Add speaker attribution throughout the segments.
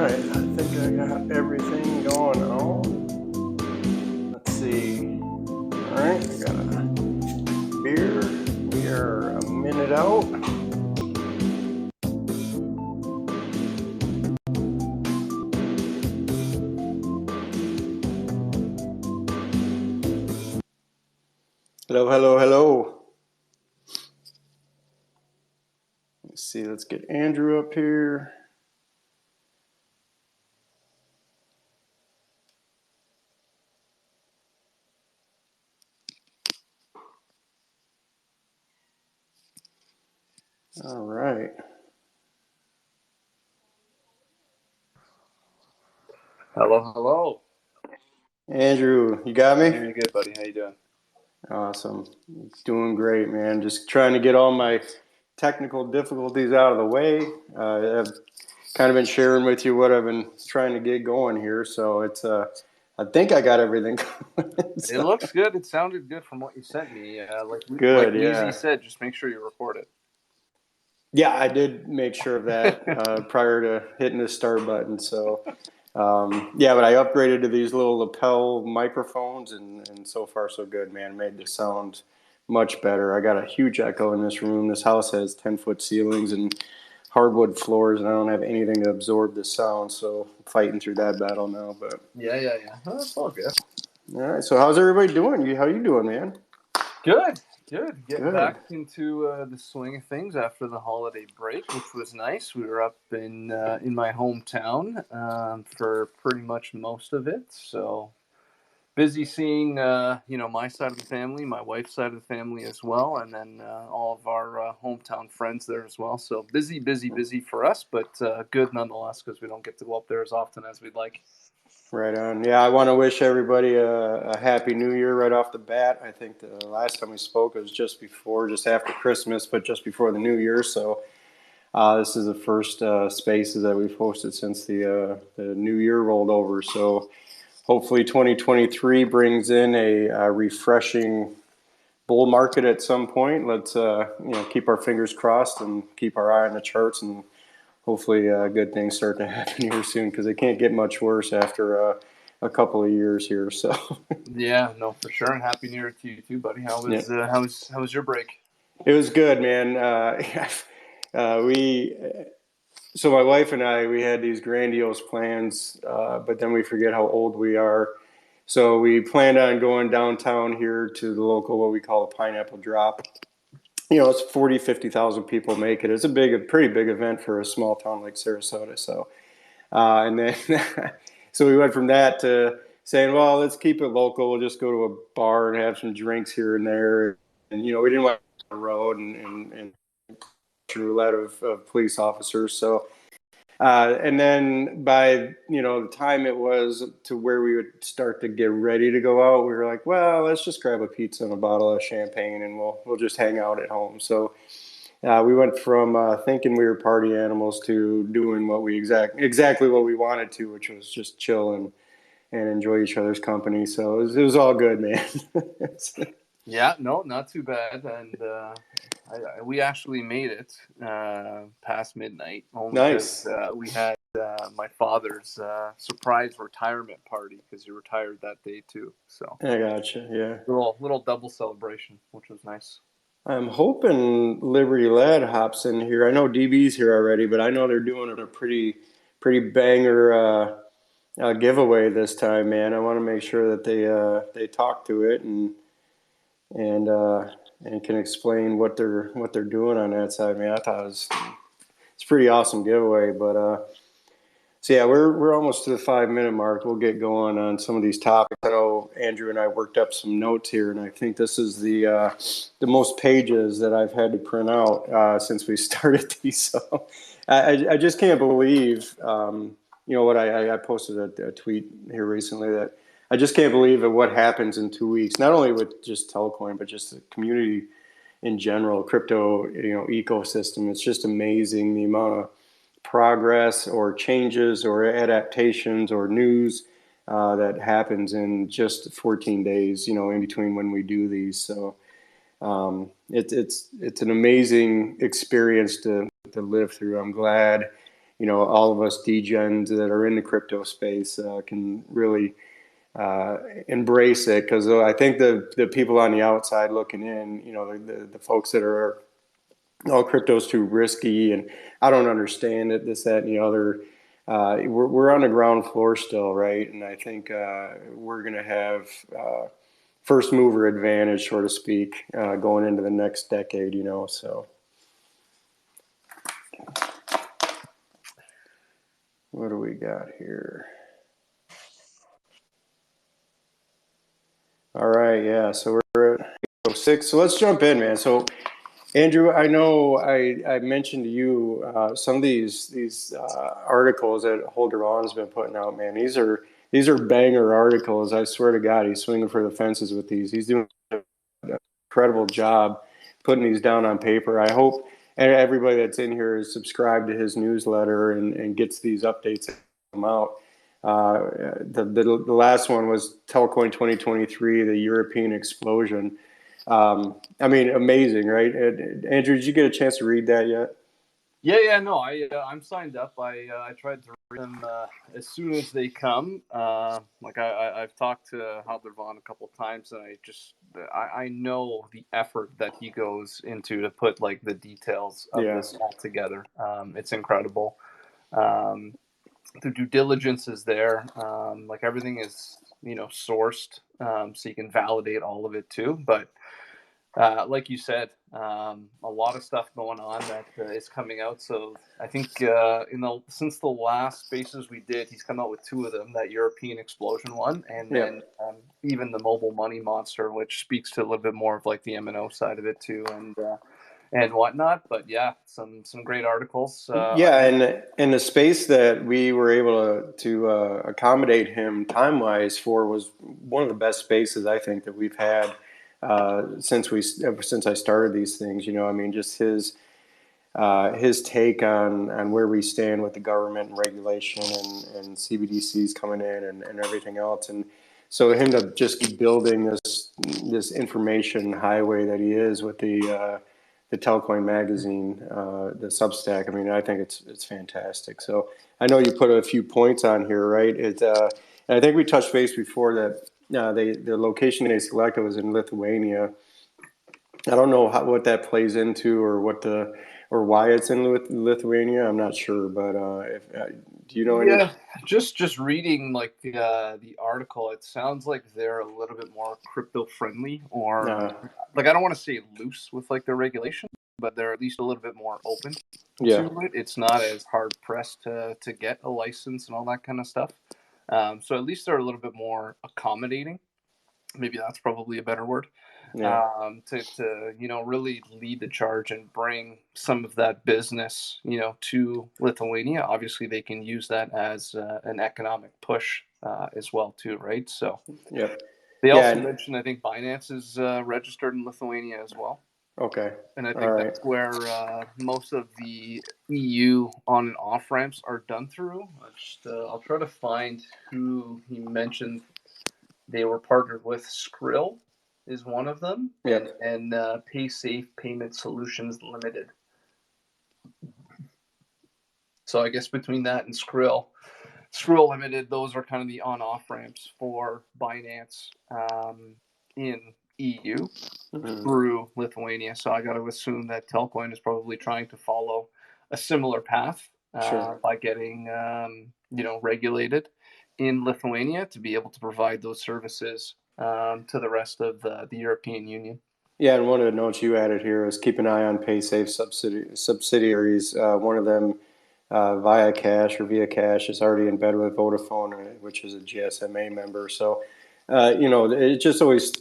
Speaker 1: right, I think I got everything going on. Let's see. All right, I got a beer. We are a minute out. Hello, hello, hello. Let's see, let's get Andrew up here. All right.
Speaker 2: Hello, hello.
Speaker 1: Andrew, you got me?
Speaker 2: Very good, buddy. How you doing?
Speaker 1: Awesome. Doing great, man. Just trying to get all my technical difficulties out of the way. I've kind of been sharing with you what I've been trying to get going here. So it's, I think I got everything going.
Speaker 2: It looks good. It sounded good from what you sent me. Like
Speaker 1: Good,
Speaker 2: Easy
Speaker 1: yeah.
Speaker 2: said, just make sure you record it.
Speaker 1: Yeah, I did make sure of that prior to hitting the start button. So, yeah, but I upgraded to these little lapel microphones, and so far so good, man. Made the sound much better. I got a huge echo in this room. This house has 10-foot ceilings and hardwood floors, and I don't have anything to absorb the sound. So, I'm fighting through that battle now. But
Speaker 2: Yeah. Oh, that's all good.
Speaker 1: all right. So, how's everybody doing? How you doing, man?
Speaker 2: Good. Getting
Speaker 1: Good.
Speaker 2: back into the swing of things after the holiday break, which was nice. We were up in my hometown for pretty much most of it. So busy seeing my side of the family, my wife's side of the family as well, and then all of our hometown friends there as well. So busy for us, but good nonetheless because we don't get to go up there as often as we'd like.
Speaker 1: Right on. Yeah, I want to wish everybody a happy new year right off the bat. I think the last time we spoke was just after Christmas, but just before the new year. So this is the first spaces that we've hosted since the new year rolled over. So hopefully 2023 brings in a refreshing bull market at some point. Let's keep our fingers crossed and keep our eye on the charts, and hopefully good things start to happen here soon because it can't get much worse after a couple of years here. So
Speaker 2: Yeah, no, for sure. And happy New Year to you too, buddy.
Speaker 1: yeah,
Speaker 2: How was your break?
Speaker 1: it was good, man. We so my wife and I, we had these grandiose plans, but then we forget how old we are. So we planned on going downtown here to the local, what we call a pineapple drop. It's 40, 50,000 people make it. It's a pretty big event for a small town like Sarasota. So, and then, so we went from that to saying, well, let's keep it local. We'll just go to a bar and have some drinks here and there. And, we didn't want to go on the road and roulette of police officers. So, and then by the time it was to where we would start to get ready to go out, we were like, well, let's just grab a pizza and a bottle of champagne, and we'll just hang out at home. So we went from thinking we were party animals to doing exactly what we wanted to, which was just chill and enjoy each other's company. So it was all good, man.
Speaker 2: Yeah, no, not too bad. And we actually made it past midnight only
Speaker 1: Nice.
Speaker 2: because we had my father's surprise retirement party because he retired that day too. So
Speaker 1: I gotcha. Yeah.
Speaker 2: little double celebration, which was nice.
Speaker 1: I'm hoping Liberty Lad hops in here. I know DB's here already, but I know they're doing a pretty banger giveaway this time, man. I want to make sure that they talk to it and uh, and can explain what they're doing on that side, man. I thought it's a pretty awesome giveaway, but so yeah, we're almost to the 5 minute mark. We'll get going on some of these topics. I know Andrew and I worked up some notes here, and I think this is the most pages that I've had to print out since we started these. So I just can't believe what I posted a tweet here recently that I just can't believe at what happens in 2 weeks. Not only with just Telcoin, but just the community in general, crypto ecosystem. It's just amazing the amount of progress or changes or adaptations or news that happens in just 14 days, in between when we do these. So it's an amazing experience to live through. I'm glad, all of us degens that are in the crypto space can really embrace it, because I think the people on the outside looking in, the folks that are, oh, crypto's too risky, and I don't understand it, this, that, and the other. We're on the ground floor still, right? And I think we're going to have first mover advantage, so to speak, going into the next decade. So what do we got here? All right, yeah. So we're at 6. So let's jump in, man. So Andrew, I know I mentioned to you some of these articles that Holger Vaughn's been putting out, man. These are banger articles. I swear to God, he's swinging for the fences with these. He's doing an incredible job putting these down on paper. I hope everybody that's in here is subscribed to his newsletter and gets these updates that come out. The last one was Telcoin 2023, the European explosion. I mean, amazing, right? Andrew, did you get a chance to read that yet?
Speaker 2: Yeah, no, I'm signed up. I tried to read them as soon as they come. I've talked to Halder Vaughn a couple of times, and I know the effort that he goes into to put like the details of
Speaker 1: Yeah,
Speaker 2: this all together. It's incredible. The due diligence is there. Like everything is sourced, so you can validate all of it too. But like you said, a lot of stuff going on that is coming out. So I think since the last spaces we did, he's come out with 2 of them: that European explosion one, and
Speaker 1: yeah,
Speaker 2: then even the mobile money monster, which speaks to a little bit more of like the M&O side of it too, and whatnot. But yeah, some great articles.
Speaker 1: yeah. And in the space that we were able to accommodate him time wise for was one of the best spaces I think that we've had ever since I started these things. I mean, just his take on where we stand with the government and regulation and CBDCs coming in and everything else. And so him to just keep building this information highway that he is with the Telcoin magazine, the Substack. I mean, I think it's fantastic. So I know you put a few points on here, right? And I think we touched base before that the location they selected was in Lithuania. I don't know what that plays into, or why it's in Lithuania. I'm not sure, but do you know any?
Speaker 2: Yeah, just reading like the article, it sounds like they're a little bit more crypto friendly, or
Speaker 1: Uh,
Speaker 2: like I don't want to say loose with like their regulation, but they're at least a little bit more open
Speaker 1: yeah,
Speaker 2: to it. It's not as hard pressed to get a license and all that kind of stuff. So at least they're a little bit more accommodating. Maybe that's probably a better word,
Speaker 1: yeah,
Speaker 2: to really lead the charge and bring some of that business to Lithuania. Obviously, they can use that as an economic push as well too, right? So
Speaker 1: yeah,
Speaker 2: they
Speaker 1: yeah.
Speaker 2: also mentioned, I think Binance is registered in Lithuania as well,
Speaker 1: Okay,
Speaker 2: and I
Speaker 1: all
Speaker 2: think
Speaker 1: right.
Speaker 2: that's where most of the EU on and off ramps are done through. I'll try to find who he mentioned. They were partnered with Skrill, is one of them, and
Speaker 1: Yep,
Speaker 2: PaySafe Payment Solutions Limited. So I guess between that and Skrill Limited, those are kind of the on-off ramps for Binance in EU
Speaker 1: hmm,
Speaker 2: through Lithuania. So I got to assume that Telcoin is probably trying to follow a similar path
Speaker 1: sure.
Speaker 2: by getting regulated in Lithuania to be able to provide those services to the rest of the European Union.
Speaker 1: Yeah, and one of the notes you added here is keep an eye on PaySafe subsidiaries. One of them, Via Cash, is already in bed with Vodafone, which is a GSMA member. So, it just always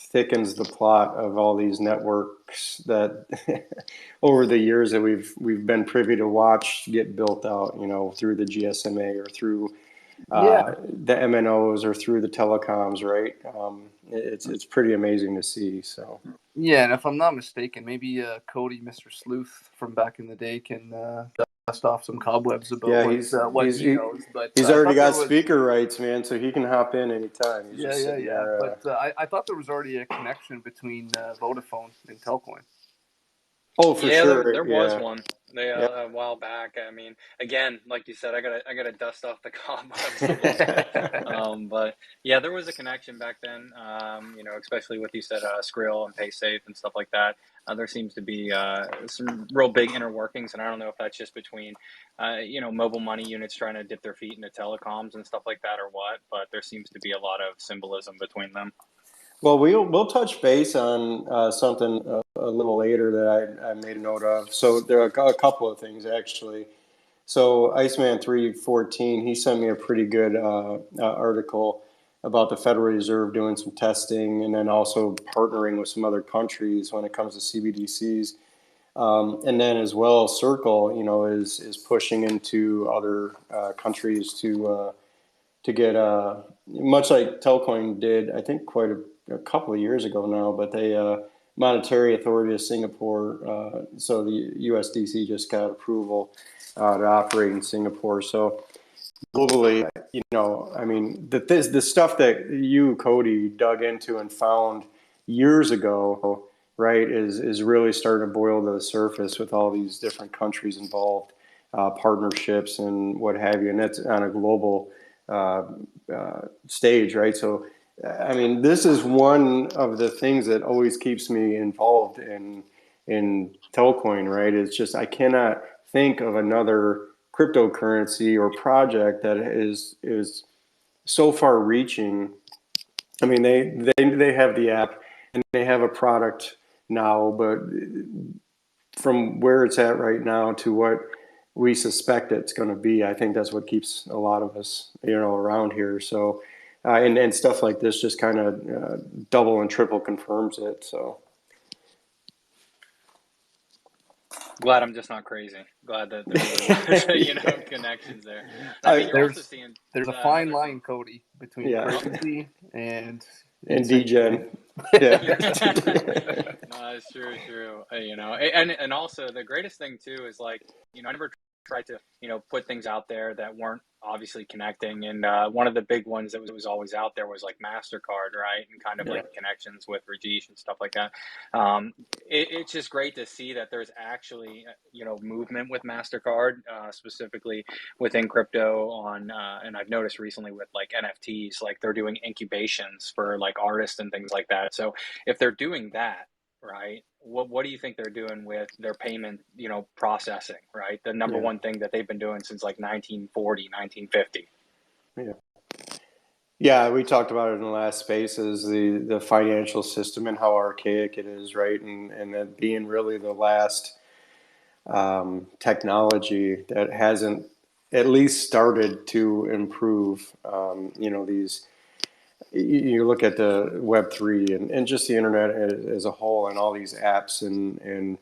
Speaker 1: thickens the plot of all these networks that over the years that we've been privy to watch get built out. Through the GSMA or through
Speaker 2: Yeah,
Speaker 1: the MNOs or through the telecoms, right? It's pretty amazing to see. So
Speaker 2: yeah, and if I'm not mistaken, maybe Coty, Mr. Sleuth from back in the day, can dust off some cobwebs about
Speaker 1: yeah,
Speaker 2: what he knows. But
Speaker 1: he's
Speaker 2: I
Speaker 1: already
Speaker 2: thought there
Speaker 1: got
Speaker 2: was,
Speaker 1: speaker rights, man, so he can hop in anytime. He's just sitting
Speaker 2: yeah.
Speaker 1: there.
Speaker 2: But I thought there was already a connection between Vodafone and Telcoin.
Speaker 1: Oh, for
Speaker 3: Yeah, there
Speaker 1: sure.
Speaker 3: was
Speaker 1: Yeah,
Speaker 3: one.
Speaker 1: Yeah.
Speaker 3: a while back. I mean, again, like you said, I gotta dust off the cobwebs a little bit. But yeah, there was a connection back then. Especially with you said Skrill and PaySafe and stuff like that. There seems to be some real big inner workings, and I don't know if that's just between mobile money units trying to dip their feet into telecoms and stuff like that or what. But there seems to be a lot of symbolism between them.
Speaker 1: Well, we'll touch base on something a little later that I made a note of. So there are a couple of things actually. So Iceman 314, he sent me a pretty good article about the Federal Reserve doing some testing and then also partnering with some other countries when it comes to CBDCs. And then as well, Circle, is pushing into other countries to get much like Telcoin did, I think quite a couple of years ago now, but they Monetary Authority of Singapore, so the USDC just got approval to operate in Singapore. So globally, I mean, the stuff that you, Cody, dug into and found years ago, right, is really starting to boil to the surface with all these different countries involved, partnerships and what have you, and that's on a global uh, stage, right? So, I mean, this is one of the things that always keeps me involved in Telcoin, right? It's just I cannot think of another cryptocurrency or project that is so far reaching. I mean, they have the app and they have a product now, but from where it's at right now to what we suspect it's going to be, I think that's what keeps a lot of us, around here. So, and stuff like this just kind of double and triple confirms it. So,
Speaker 3: Glad I'm just not crazy. Glad that there's a lot of, connections there. And I mean,
Speaker 1: I
Speaker 3: you're also
Speaker 2: There's
Speaker 3: seeing
Speaker 2: there's a fine
Speaker 3: another group.
Speaker 2: line, Cody, between
Speaker 1: yeah,
Speaker 2: crazy and
Speaker 1: and
Speaker 2: insane.
Speaker 1: DGen, yeah,
Speaker 3: Yeah. No, it's true, true. And also the greatest thing too is like, I never tried to, put things out there that weren't obviously connecting. And one of the big ones that was always out there was like MasterCard, right? And kind of
Speaker 1: yeah,
Speaker 3: like the connections with Rajesh and stuff like that. It's just great to see that there's actually, movement with MasterCard, specifically within crypto and I've noticed recently with like NFTs, like they're doing incubations for like artists and things like that. So if they're doing that, right, what do you think they're doing with their payment, processing, right? The number
Speaker 1: yeah,
Speaker 3: one thing that they've been doing since like 1940, 1950.
Speaker 1: yeah. Yeah, we talked about it in the last space is the financial system and how archaic it is, right? And that being really the last technology that hasn't at least started to improve. These you look at the Web3 and just the internet as a whole and all these apps and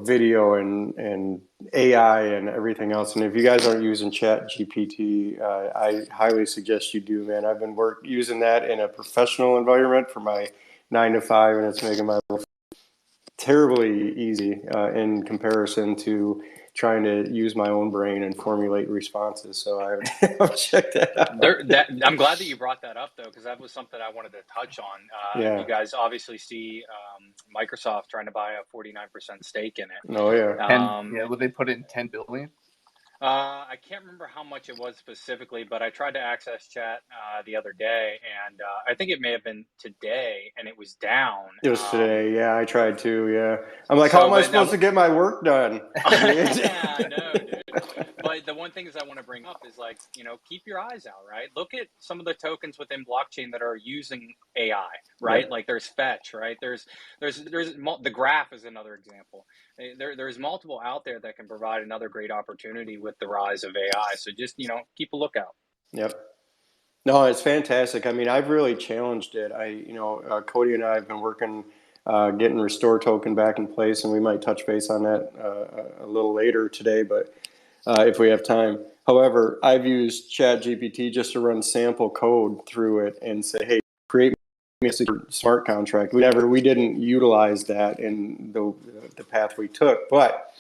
Speaker 1: video and AI and everything else. And if you guys aren't using Chat GPT, I highly suggest you do, man. I've been using that in a professional environment for my 9 to 5, and it's making my life terribly easy in comparison to trying to use my own brain and formulate responses. So I've checked that out.
Speaker 3: I'm glad that you brought that up though, because that was something I wanted to touch on. You
Speaker 1: Yeah.
Speaker 3: guys obviously see Microsoft trying to buy a 49% stake in
Speaker 1: Oh
Speaker 3: it.
Speaker 1: yeah.
Speaker 2: And yeah, would they put in 10 billion?
Speaker 3: I can't remember how much it was specifically, but I tried to access chat the other day, and I think it may have been today, and it was down.
Speaker 1: It was today. Yeah, I tried to. Yeah. I'm like, how
Speaker 3: So,
Speaker 1: am I
Speaker 3: but
Speaker 1: supposed to get my work done? I mean,
Speaker 3: I know, dude. But the one thing is I want to bring up is like, keep your eyes out, right? Look at some of the tokens within blockchain that are using AI, right?
Speaker 1: yep.
Speaker 3: Like there's Fetch, right? The Graph is another example. There's multiple out there that can provide another great opportunity with the rise of AI. So just, keep a lookout.
Speaker 1: Yep. No, it's fantastic. I mean, I've really challenged it. Cody and I have been working, getting Restore token back in place, and we might touch base on that a little later today, but if we have time. However, I've used ChatGPT just to run sample code through it and say, hey, create me a secure smart contract. We didn't utilize that in the path we took, but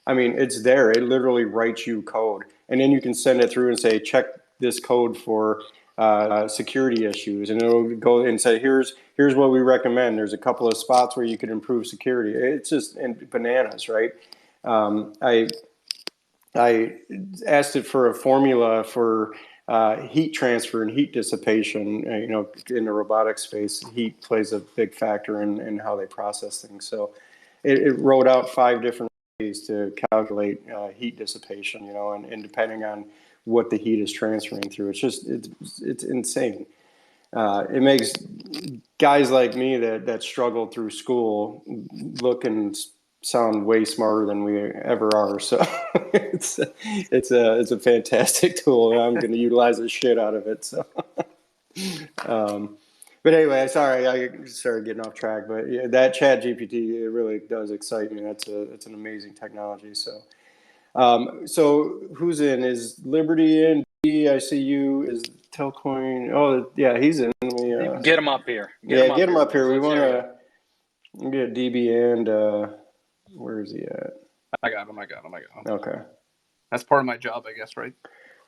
Speaker 1: I mean, it's there. It literally writes you code, and then you can send it through and say, check this code for security issues, and it'll go and say, here's what we recommend. There's a couple of spots where you could improve security. It's just bananas, right? I asked it for a formula for heat transfer and heat dissipation. In the robotic space, heat plays a big factor in how they process things. So it wrote out 5 different ways to calculate heat dissipation. And depending on what the heat is transferring through, it's insane. It makes guys like me that struggled through school look and sound way smarter than we ever are. So it's a fantastic tool, and I'm going to utilize the shit out of it. So, but anyway, sorry, I started getting off track. But yeah, that Chat GPT, it really does excite me. It's an amazing technology. So who's in? Is Liberty in? I see you. Is Telcoin? Oh, yeah, he's in.
Speaker 3: Get him up here.
Speaker 1: Get him up here. We
Speaker 3: Let's
Speaker 1: want
Speaker 3: hear
Speaker 1: to get DB and where is he at?
Speaker 2: I got him.
Speaker 1: Okay.
Speaker 2: That's part of my job, I guess, right?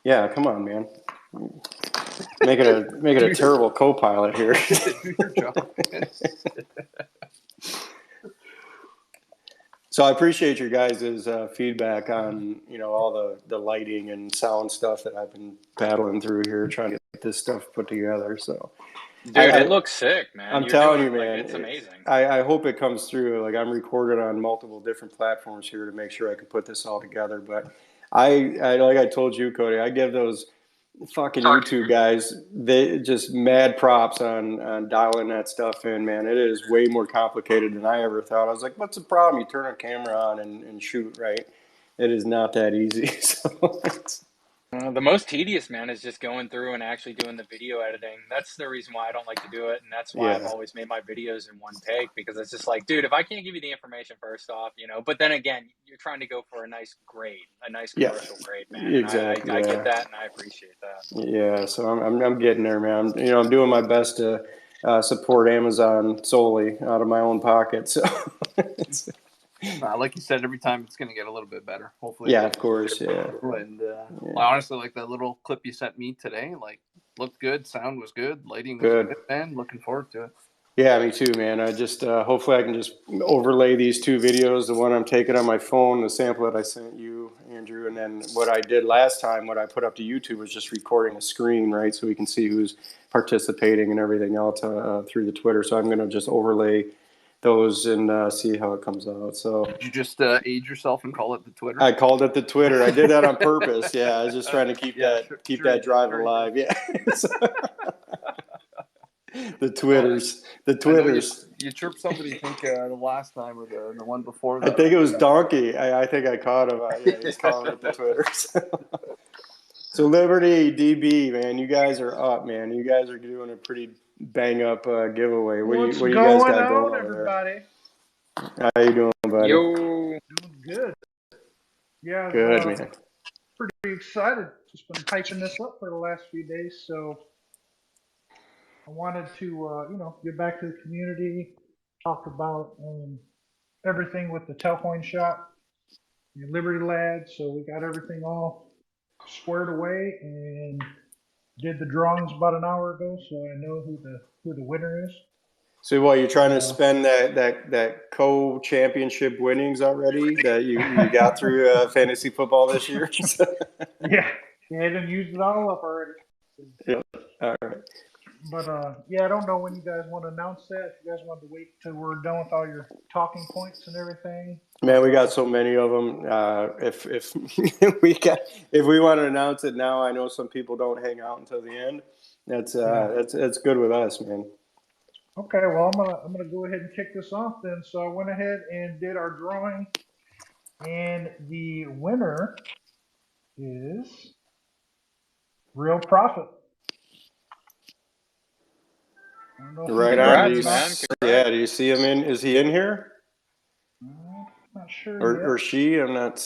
Speaker 1: Yeah, come on, man. Make it a terrible co-pilot here.
Speaker 2: Do your job.
Speaker 1: So I appreciate your guys' feedback on all the lighting and sound stuff that I've been battling through here, trying to get this stuff put together. So,
Speaker 3: Dude, it looks sick, man.
Speaker 1: I'm telling you,
Speaker 3: like,
Speaker 1: man,
Speaker 3: it's amazing.
Speaker 1: I hope it comes through. Like, I'm recorded on multiple different platforms here to make sure I can put this all together. But I like I told you, Cody, I give those fucking YouTube guys, they just mad props on dialing that stuff in, man. It is way more complicated than I ever thought. I was like, what's the problem? You turn a camera on and shoot, right? It is not that easy. So
Speaker 3: The most tedious, man, is just going through and actually doing the video editing. That's the reason why I don't like to do it, and that's why I've always made my videos in one take, because it's just like, dude, if I can't give you the information first off, but then again, you're trying to go for a nice grade, a nice commercial grade, man.
Speaker 1: Exactly.
Speaker 3: I get that, and I appreciate that.
Speaker 1: Yeah, so I'm getting there, man. I'm doing my best to support Amazon solely out of my own pocket. So.
Speaker 2: Like you said, every time it's going to get a little bit better. Hopefully.
Speaker 1: Yeah, of course. Yeah.
Speaker 2: And honestly, like that little clip you sent me today, like looked good, sound was good, lighting was good, man. Looking forward to it.
Speaker 1: Yeah, me too, man. I just hopefully I can just overlay these 2 videos, the one I'm taking on my phone, the sample that I sent you, Andrew, and then what I did last time, what I put up to YouTube was just recording a screen, right, so we can see who's participating and everything else through the Twitter. So I'm going to just overlay those and see how it comes out. So
Speaker 2: did you just age yourself and call it the Twitter?
Speaker 1: I called it the Twitter. I did that on purpose. Yeah, I was just trying to keep that drive alive. Yeah. The Twitters.
Speaker 2: You chirped somebody, I think, the last time or the one before that.
Speaker 1: I think it was Donkey. I think I caught him. He's calling it the Twitters. So Liberty, DB, man, you guys are up, man. You guys are doing a pretty bang up giveaway. What do you guys got going on, everybody? How you doing, buddy?
Speaker 3: Yo.
Speaker 4: Doing good. Yeah.
Speaker 1: Good, man.
Speaker 4: Pretty excited. Just been hyping this up for the last few days, so I wanted to, get back to the community, talk about everything with the Telfam shop, the Liberty Lad. So we got everything all squared away and did the drawings about an hour ago, so I know who the winner is.
Speaker 1: So what, you're trying to spend that co-championship winnings already that you got through fantasy football this year?
Speaker 4: Yeah, I didn't use it all up already.
Speaker 1: Yeah. All right.
Speaker 4: But I don't know when you guys want to announce that. If you guys want to wait till we're done with all your talking points and everything.
Speaker 1: Man, we got so many of them. If we want to announce it now, I know some people don't hang out until the end. That's good with us, man.
Speaker 4: Okay, well I'm gonna go ahead and kick this off then. So I went ahead and did our drawing, and the winner is Real Profit.
Speaker 1: Right on, man. Yeah, do you see him in? Is he in here?
Speaker 4: Not sure.
Speaker 1: Or she? I'm not.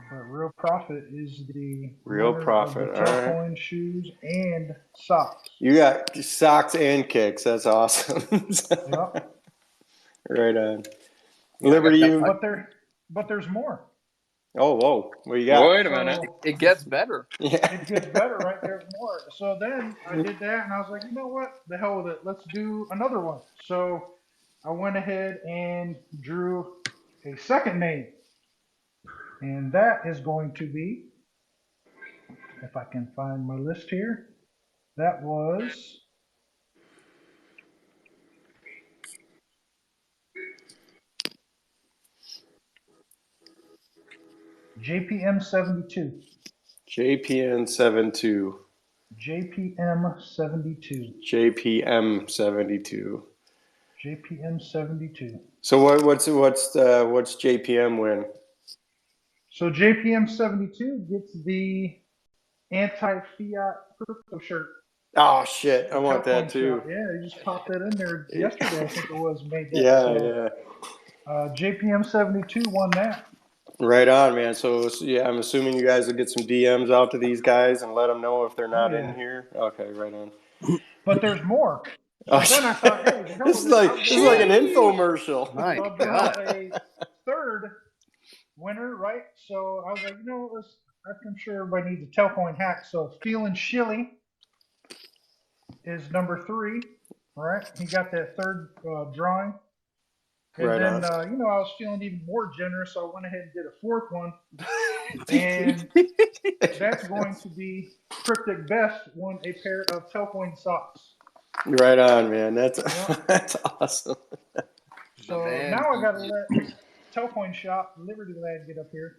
Speaker 4: But Real Profit is the
Speaker 1: Real Profit. All right.
Speaker 4: Shoes and socks.
Speaker 1: You got socks and kicks. That's awesome.
Speaker 4: Yep.
Speaker 1: Right on. Liberty,
Speaker 4: but there's more.
Speaker 1: Oh, whoa. What you got?
Speaker 3: Wait a minute.
Speaker 2: It gets better.
Speaker 1: Yeah.
Speaker 4: It gets better, right? There's more. So then I did that, and I was like, you know what? The hell with it. Let's do another one. So I went ahead and drew a second name, and that is going to be, if I can find my list here, that was JPM 72.
Speaker 1: JPN 72.
Speaker 4: JPM 72.
Speaker 1: JPM 72.
Speaker 4: JPM 72.
Speaker 1: So what's JPM win?
Speaker 4: So JPM 72 gets the anti-fiat crypto shirt.
Speaker 1: Oh shit, I
Speaker 4: The
Speaker 1: want that
Speaker 4: Telcoin
Speaker 1: too.
Speaker 4: shop. Yeah, they just popped that in there yesterday. I think it was made that.
Speaker 1: Yeah,
Speaker 4: So
Speaker 1: yeah.
Speaker 4: JPM 72 won that.
Speaker 1: Right on, man. So yeah, I'm assuming you guys will get some DMs out to these guys and let them know if they're
Speaker 4: Oh
Speaker 1: not in
Speaker 4: yeah.
Speaker 1: here. Okay, right on.
Speaker 4: But there's more.
Speaker 1: Oh,
Speaker 4: So then I thought, hey, the hell
Speaker 1: this
Speaker 4: with
Speaker 1: is
Speaker 4: it.
Speaker 1: like
Speaker 4: I'll
Speaker 1: this is
Speaker 4: draw
Speaker 1: like an
Speaker 4: a
Speaker 1: infomercial.
Speaker 2: My
Speaker 4: I'll draw
Speaker 2: God.
Speaker 4: a third winner, right? So I was like, I'm sure everybody needs a Telcoin hack. So Feeling Shilly is number 3, right? He got that third drawing. And
Speaker 1: Right
Speaker 4: then,
Speaker 1: on.
Speaker 4: I was feeling even more generous, so I went ahead and did a fourth one. And that's going to be Cryptic Best won a pair of Telcoin socks.
Speaker 1: Right on, man. That's
Speaker 4: Yep.
Speaker 1: that's awesome.
Speaker 2: The
Speaker 4: So
Speaker 2: man.
Speaker 4: now I got to let Telcoin Shop Liberty Lad get up here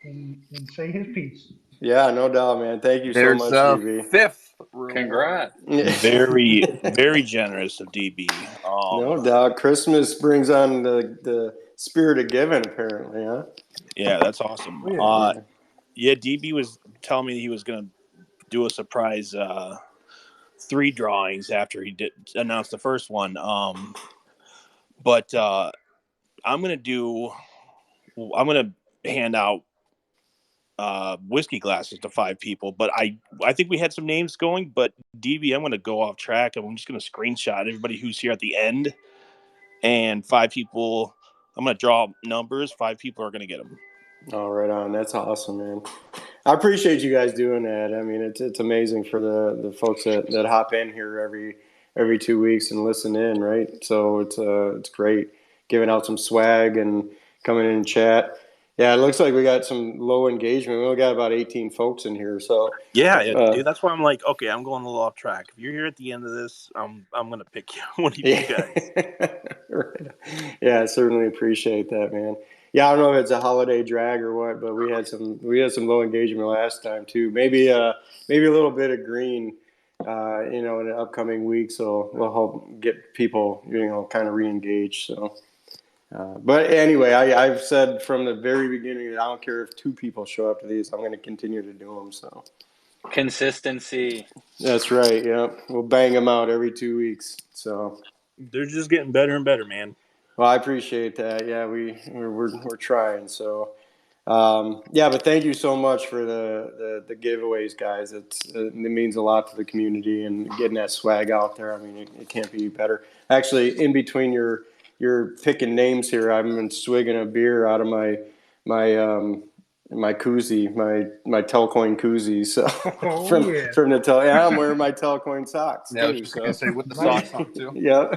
Speaker 4: and say his piece.
Speaker 1: Yeah, no doubt, man. Thank you so
Speaker 2: There's
Speaker 1: much,
Speaker 2: a
Speaker 1: DB.
Speaker 2: 5th reward.
Speaker 3: Congrats.
Speaker 5: Very, very generous of DB.
Speaker 1: No doubt. Christmas brings on the spirit of giving, apparently, huh?
Speaker 5: Yeah, that's awesome.
Speaker 4: Oh, yeah.
Speaker 5: Yeah, DB was telling me he was going to do a surprise 3 drawings after he did announce the first one. But I'm going to hand out whiskey glasses to 5 people. But I think we had some names going. But DB, I'm going to go off track. I'm just going to screenshot everybody who's here at the end, and 5 people. I'm going to draw numbers. 5 people are going to get them.
Speaker 1: Oh, right on. That's awesome, man. I appreciate you guys doing that. I mean, it's amazing for the folks that hop in here every 2 weeks and listen in, right? So it's great giving out some swag and coming in and chat. Yeah, it looks like we got some low engagement. We only got about 18 folks in here, so
Speaker 5: Yeah, dude. That's why I'm like, okay, I'm going a little off track. If you're here at the end of this, I'm gonna pick you, one of you guys.
Speaker 1: Right. Yeah, I certainly appreciate that, man. Yeah, I don't know if it's a holiday drag or what, but we had some low engagement last time too. Maybe a little bit of green, in the upcoming week, so we'll help get people, kind of re-engaged. So, but anyway, I've said from the very beginning that I don't care if 2 people show up to these, I'm going to continue to do them. So
Speaker 3: Consistency.
Speaker 1: that's right. Yeah, we'll bang them out every 2 weeks. So.
Speaker 5: They're just getting better and better, man.
Speaker 1: Well, I appreciate that. Yeah, we're trying. So, yeah, but thank you so much for the giveaways, guys. It means a lot to the community and getting that swag out there. I mean, it can't be better. Actually, in between your picking names here, I've been swigging a beer out of my koozie, my Telcoin koozie. So
Speaker 4: Oh, yeah.
Speaker 1: from the yeah, I'm wearing my Telcoin socks
Speaker 2: Yeah, I was
Speaker 1: too.
Speaker 2: just
Speaker 1: So
Speaker 2: gonna say with the socks on too.
Speaker 1: yeah.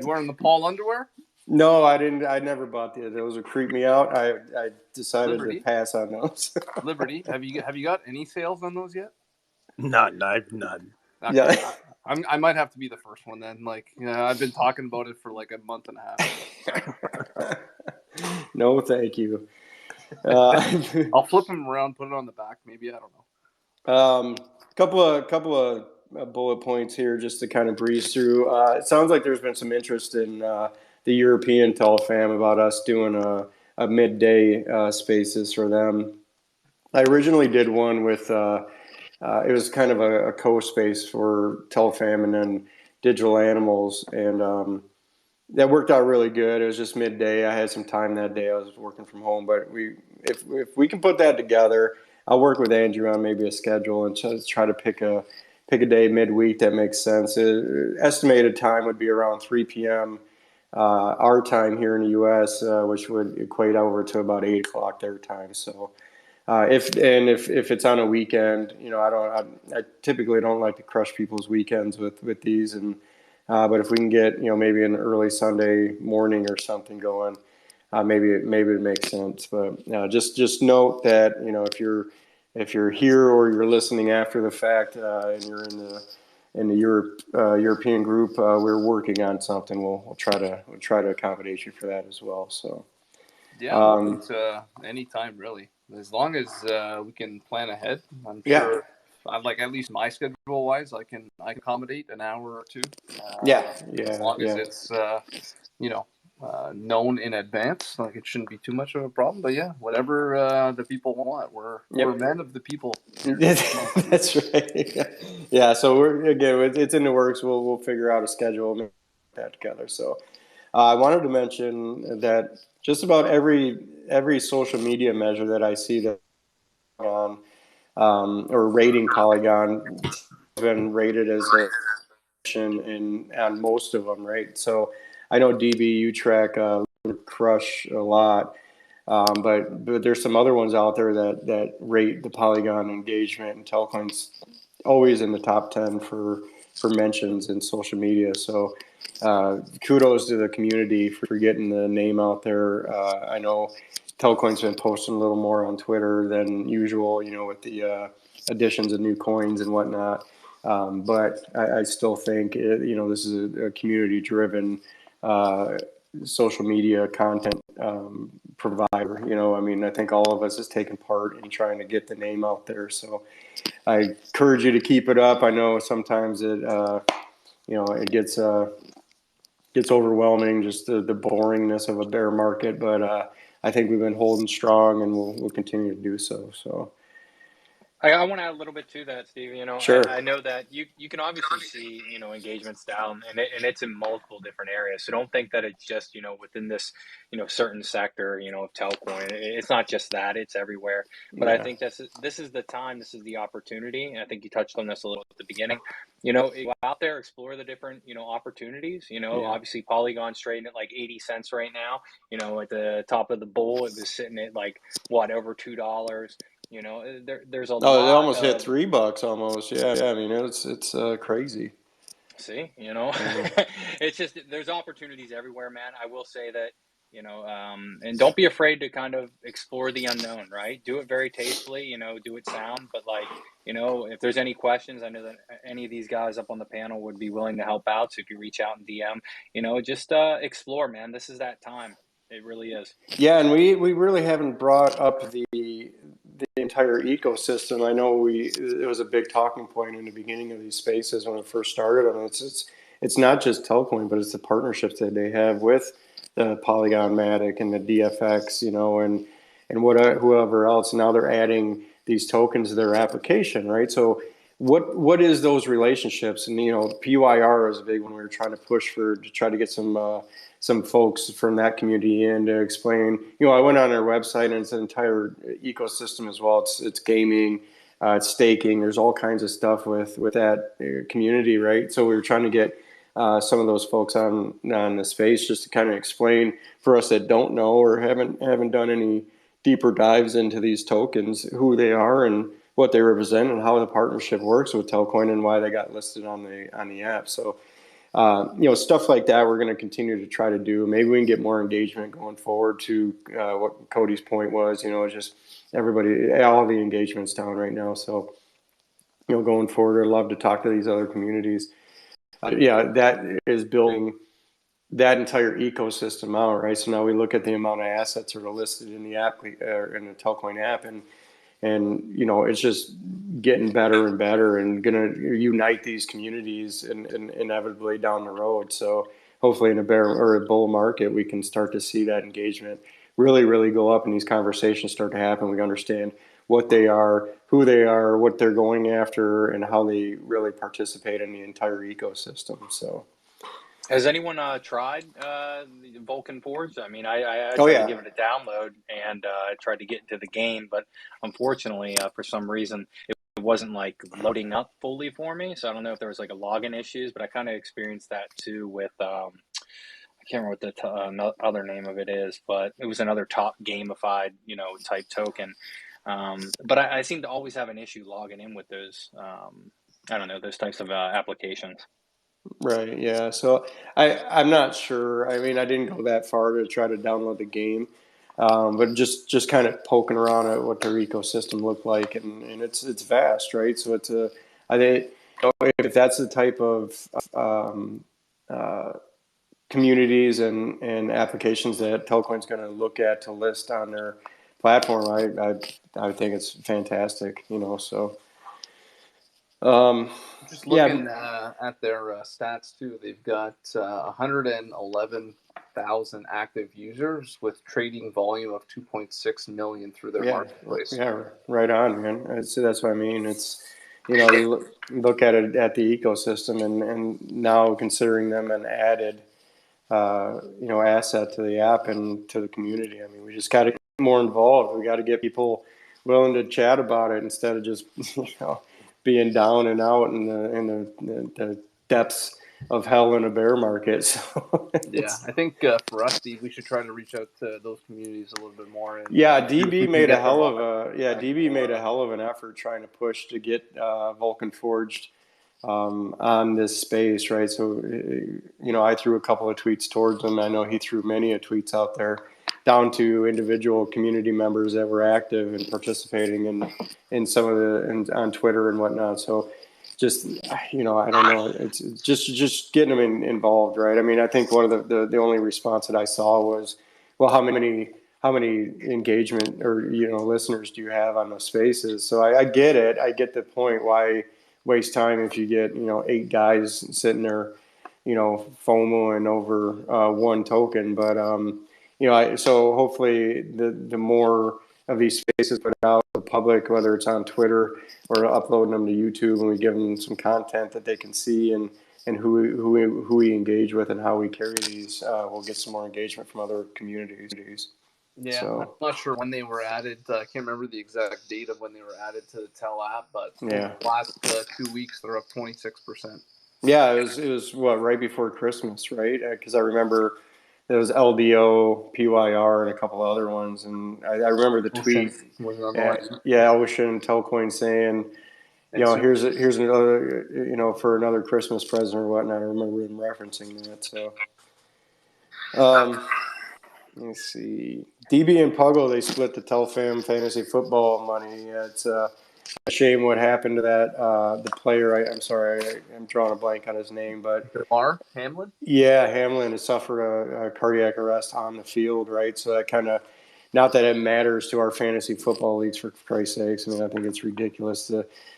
Speaker 2: You wearing the Paul underwear?
Speaker 1: No, I didn't. I never bought those. Would creep me out. I decided
Speaker 2: Liberty.
Speaker 1: to pass on those.
Speaker 2: Liberty. Have you got any sales on those yet?
Speaker 5: None.
Speaker 2: Okay.
Speaker 1: Yeah.
Speaker 2: I might have to be the first one then. Like, I've been talking about it for like a month and a half.
Speaker 1: No, thank you.
Speaker 2: I'll flip them around, put it on the back. Maybe, I don't know.
Speaker 1: Couple of bullet points here just to kind of breeze through. It sounds like there's been some interest in the European Telfam about us doing a midday spaces for them. I originally did one with it was kind of a co-space for Telfam and then Digital Animals, and that worked out really good. It was just midday. I had some time that day. I was working from home, but if we can put that together, I'll work with Andrew on maybe a schedule and just try to pick a day midweek that makes sense. Estimated time would be around 3 p.m. Our time here in the U.S., which would equate over to about 8 o'clock their time. So. If it's on a weekend, I typically don't like to crush people's weekends with these, and But if we can get, maybe an early Sunday morning or something going, maybe it makes sense. But just note that, if you're here or you're listening after the fact, and you're in the European group, we're working on something. We'll try to accommodate you for that as well. So
Speaker 2: Yeah, I'm open
Speaker 1: um,
Speaker 2: to any time really, as long as we can plan ahead. I'm
Speaker 1: yeah,
Speaker 2: sure, like at least my schedule wise, I can accommodate an hour or two,
Speaker 1: yeah,
Speaker 2: as
Speaker 1: yeah,
Speaker 2: long as
Speaker 1: yeah,
Speaker 2: it's you know known in advance. Like it shouldn't be too much of a problem. But yeah, whatever the people want, we're
Speaker 1: yep.
Speaker 2: men of the people here.
Speaker 1: That's right. Yeah. So it's in the works. We'll figure out a schedule and make that together. So I wanted to mention that just about every social media measure that I see that on, or rating Polygon has been rated as a in on most of them, right? So I know DB you track Crush a lot, but there's some other ones out there that rate the Polygon engagement, and Telcoin's always in the top 10 for mentions in social media. So kudos to the community for getting the name out there. I know Telcoin's been posting a little more on Twitter than usual, with the additions of new coins and whatnot. But I still think this is a community-driven social media content provider. I mean, I think all of us has taken part in trying to get the name out there. So I encourage you to keep it up. I know sometimes it gets overwhelming, just the boringness of a bear market, but I think we've been holding strong, and we'll continue to do so. So
Speaker 3: I want to add a little bit to that, Steve.
Speaker 1: sure,
Speaker 3: I know that you can obviously see, engagements down, and it's in multiple different areas. So don't think that it's just, within this, certain sector, of Telcoin. It's not just that, it's everywhere. But I
Speaker 1: yeah,
Speaker 3: think this is the time, this is the opportunity. And I think you touched on this a little at the beginning. Go out there, explore the different, opportunities.
Speaker 1: yeah.
Speaker 3: Obviously Polygon's trading at like 80 cents right now. At the top of the bull, it was sitting at like what, over $2. There's a
Speaker 1: Oh, it
Speaker 3: lot
Speaker 1: almost hit
Speaker 3: of
Speaker 1: $3 almost. Yeah, yeah. I mean, it's crazy.
Speaker 3: see,
Speaker 1: Yeah,
Speaker 3: it's just there's opportunities everywhere, man. I will say that, and don't be afraid to kind of explore the unknown, right? Do it very tastefully, do it sound, but like, if there's any questions, I know that any of these guys up on the panel would be willing to help out. So if you reach out and DM, just explore, man. This is that time. It really is.
Speaker 1: yeah, and we really haven't brought up the entire ecosystem. I know it was a big talking point in the beginning of these spaces when it first started. I mean, it's not just Telcoin, but it's the partnerships that they have with the Polygon Matic and the DFX, and whoever else. Now they're adding these tokens to their application, right? So what is those relationships? And PYR is a big one. We were trying to push to try to get some folks from that community in to explain. I went on their website, and it's an entire ecosystem as well. It's gaming, it's staking. There's all kinds of stuff with that community, right? So we were trying to get some of those folks on the space just to kind of explain for us that don't know or haven't done any deeper dives into these tokens, who they are and what they represent, and how the partnership works with Telcoin and why they got listed on the app. So stuff like that we're going to continue to try to do. Maybe we can get more engagement going forward to what Cody's point was, just everybody, all the engagement's down right now. So, going forward, I'd love to talk to these other communities. Yeah, that is building that entire ecosystem out, right? So now we look at the amount of assets that are listed in the app, or in the Telcoin app, and it's just getting better and better, and gonna unite these communities and inevitably down the road. So hopefully in a bear or a bull market, we can start to see that engagement really go up, and these conversations start to happen. We understand what they are, who they are, what they're going after, and how they really participate in the entire ecosystem. So
Speaker 3: Has anyone tried the Vulcan Forge? I mean, I
Speaker 1: oh
Speaker 3: tried to
Speaker 1: yeah,
Speaker 3: give it a download and tried to get into the game, but unfortunately, for some reason, it wasn't like loading up fully for me. So I don't know if there was like a login issues, but I kind of experienced that too with I can't remember what the other name of it is, but it was another top gamified, type token. But I seem to always have an issue logging in with those. I don't know, those types of applications.
Speaker 1: Right. Yeah. So I'm not sure. I mean, I didn't go that far to try to download the game, but just kind of poking around at what their ecosystem looked like, and it's vast, right? So it's a I think, if that's the type of um, uh, communities and applications that Telcoin's going to look at to list on their platform, I think it's fantastic. So um,
Speaker 2: Just
Speaker 1: yeah.
Speaker 2: looking at their stats too, they've got 111,000 active users with trading volume of 2.6 million through their
Speaker 1: Yeah,
Speaker 2: marketplace.
Speaker 1: yeah, right on, man. That's what I mean. It's, you look at it at the ecosystem, and now considering them an added, asset to the app and to the community. I mean, we just got to get more involved. We got to get people willing to chat about it instead of just, being down and out in the depths of hell in a bear market. So
Speaker 2: Yeah, I think for us, Steve, we should try to reach out to those communities a little bit more and
Speaker 1: Yeah,
Speaker 2: see if we can get them on.
Speaker 1: DB made a hell of an effort trying to push to get Vulcan Forged on this space, right? So, I threw a couple of tweets towards him. I know he threw many a tweets out there, down to individual community members that were active and participating in some of on Twitter and whatnot. So, just, I don't know. It's just getting them involved, right? I mean, I think one of the only response that I saw was, well, how many engagement or listeners do you have on those spaces? So I get it. I get the point. Why waste time if you get 8 guys sitting there, FOMOing over one token? But so hopefully the more of these spaces put out to the public, whether it's on Twitter or uploading them to YouTube, and we give them some content that they can see, and who we engage with and how we carry these, we'll get some more engagement from other communities.
Speaker 2: Yeah, I'm
Speaker 1: So
Speaker 2: not sure when they were added. I can't remember the exact date of when they were added to the Tel app, but over
Speaker 1: yeah,
Speaker 2: the last 2 weeks, they're up 26%.
Speaker 1: yeah, it was what, right before Christmas, right? Because I remember there was LDO, PYR, and a couple other ones, and I remember the
Speaker 2: Ocean
Speaker 1: tweet.
Speaker 2: was another one.
Speaker 1: Yeah, Ocean Telcoin saying,
Speaker 2: And so,
Speaker 1: here's another, for another Christmas present or whatnot. I remember him referencing that. So, um, let me see. DB and Puggle, they split the Telfam fantasy football money. Yeah, it's a shame what happened to that. The player, I'm sorry, I'm drawing a blank on his name, but
Speaker 2: Lamar Hamlin.
Speaker 1: yeah, Hamlin has suffered a cardiac arrest on the field, right? So that kind of, not that it matters to our fantasy football leagues, for Christ's sakes. I mean, I think it's ridiculous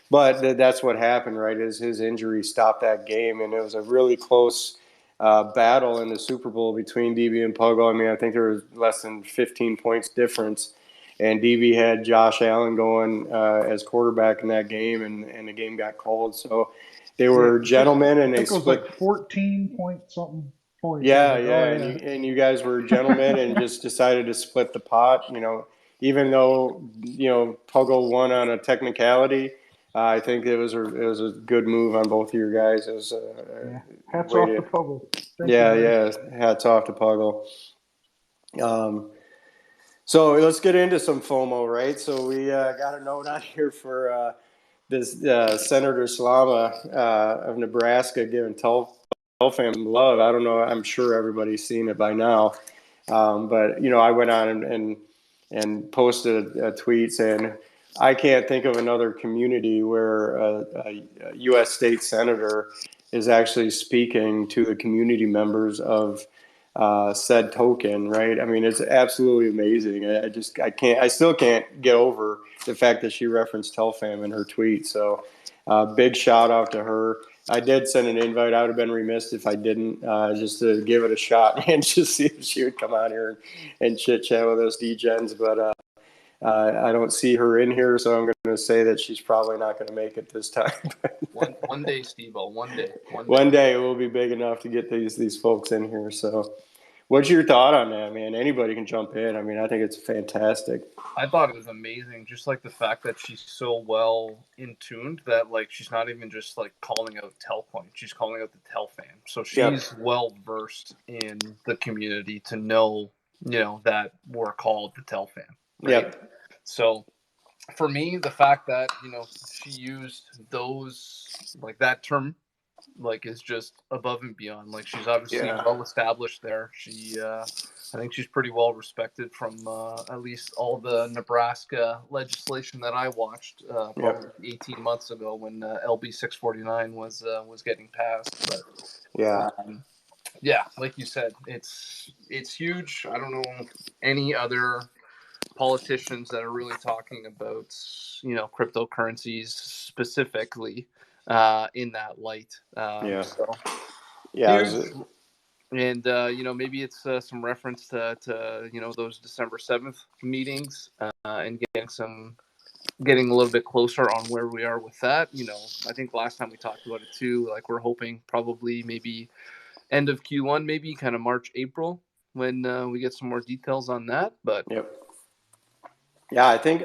Speaker 1: but that's what happened, right? Is his injury stopped that game, and it was a really close battle in the Super Bowl between DB and Puggle. I mean, I think there was less than 15 points difference, and DB had Josh Allen going as quarterback in that game, and the game got called. So they were gentlemen, and
Speaker 4: I
Speaker 1: they
Speaker 4: think it was
Speaker 1: split.
Speaker 4: like 14 point something points. I was
Speaker 1: Yeah,
Speaker 4: like, oh
Speaker 1: yeah,
Speaker 4: yeah.
Speaker 1: and you guys were gentlemen and just decided to split the pot. Even though Puggle won on a technicality, I think it was a good move on both of your guys. It was
Speaker 4: Yeah.
Speaker 1: a
Speaker 4: Hats
Speaker 1: way
Speaker 4: off to
Speaker 1: to,
Speaker 4: Puggle. Thank you,
Speaker 1: yeah,
Speaker 4: man.
Speaker 1: yeah. Hats off to Puggle. Um, so let's get into some FOMO, right? So we got a note on here for this Senator Slama of Nebraska giving Telfam love. I don't know. I'm sure everybody's seen it by now. But I went on and posted a tweet saying, I can't think of another community where a U.S. state senator is actually speaking to the community members of said token, right? I mean, it's absolutely amazing. I still can't get over the fact that she referenced Telfam in her tweet. So, big shout out to her. I did send an invite. I would have been remiss if I didn't, just to give it a shot and just see if she would come out here and chit chat with us D-Gens. But I don't see her in here, so I'm going to say that she's probably not going to make it this time.
Speaker 2: one day, Steve-O, one day.
Speaker 1: One day it will be big enough to get these folks in here. So, what's your thought on that, man? Anybody can jump in. I mean, I think it's fantastic.
Speaker 2: I thought it was amazing, just like the fact that she's so well in tuned that like she's not even just like calling out Telcoin, she's calling out the Telfam. So she's well versed in the community to know, that we're called the Telfam. Right?
Speaker 1: Yep.
Speaker 2: So for me, the fact that she used those, like that term, like is just above and beyond. Like she's obviously
Speaker 1: Yeah.
Speaker 2: well established there. I think she's pretty well respected from at least all the Nebraska legislation that I watched probably
Speaker 1: Yep.
Speaker 2: 18 months ago when LB 649 was getting passed. But
Speaker 1: Yeah.
Speaker 2: yeah, like you said, it's huge. I don't know any other politicians that are really talking about cryptocurrencies specifically in that light.
Speaker 1: Yeah.
Speaker 2: So
Speaker 1: Yeah.
Speaker 2: huge. And maybe it's some reference to those December 7th meetings and getting a little bit closer on where we are with that. I think last time we talked about it too. Like we're hoping probably maybe end of Q1, maybe kind of March, April when we get some more details on that. But
Speaker 1: Yep. Yeah, I think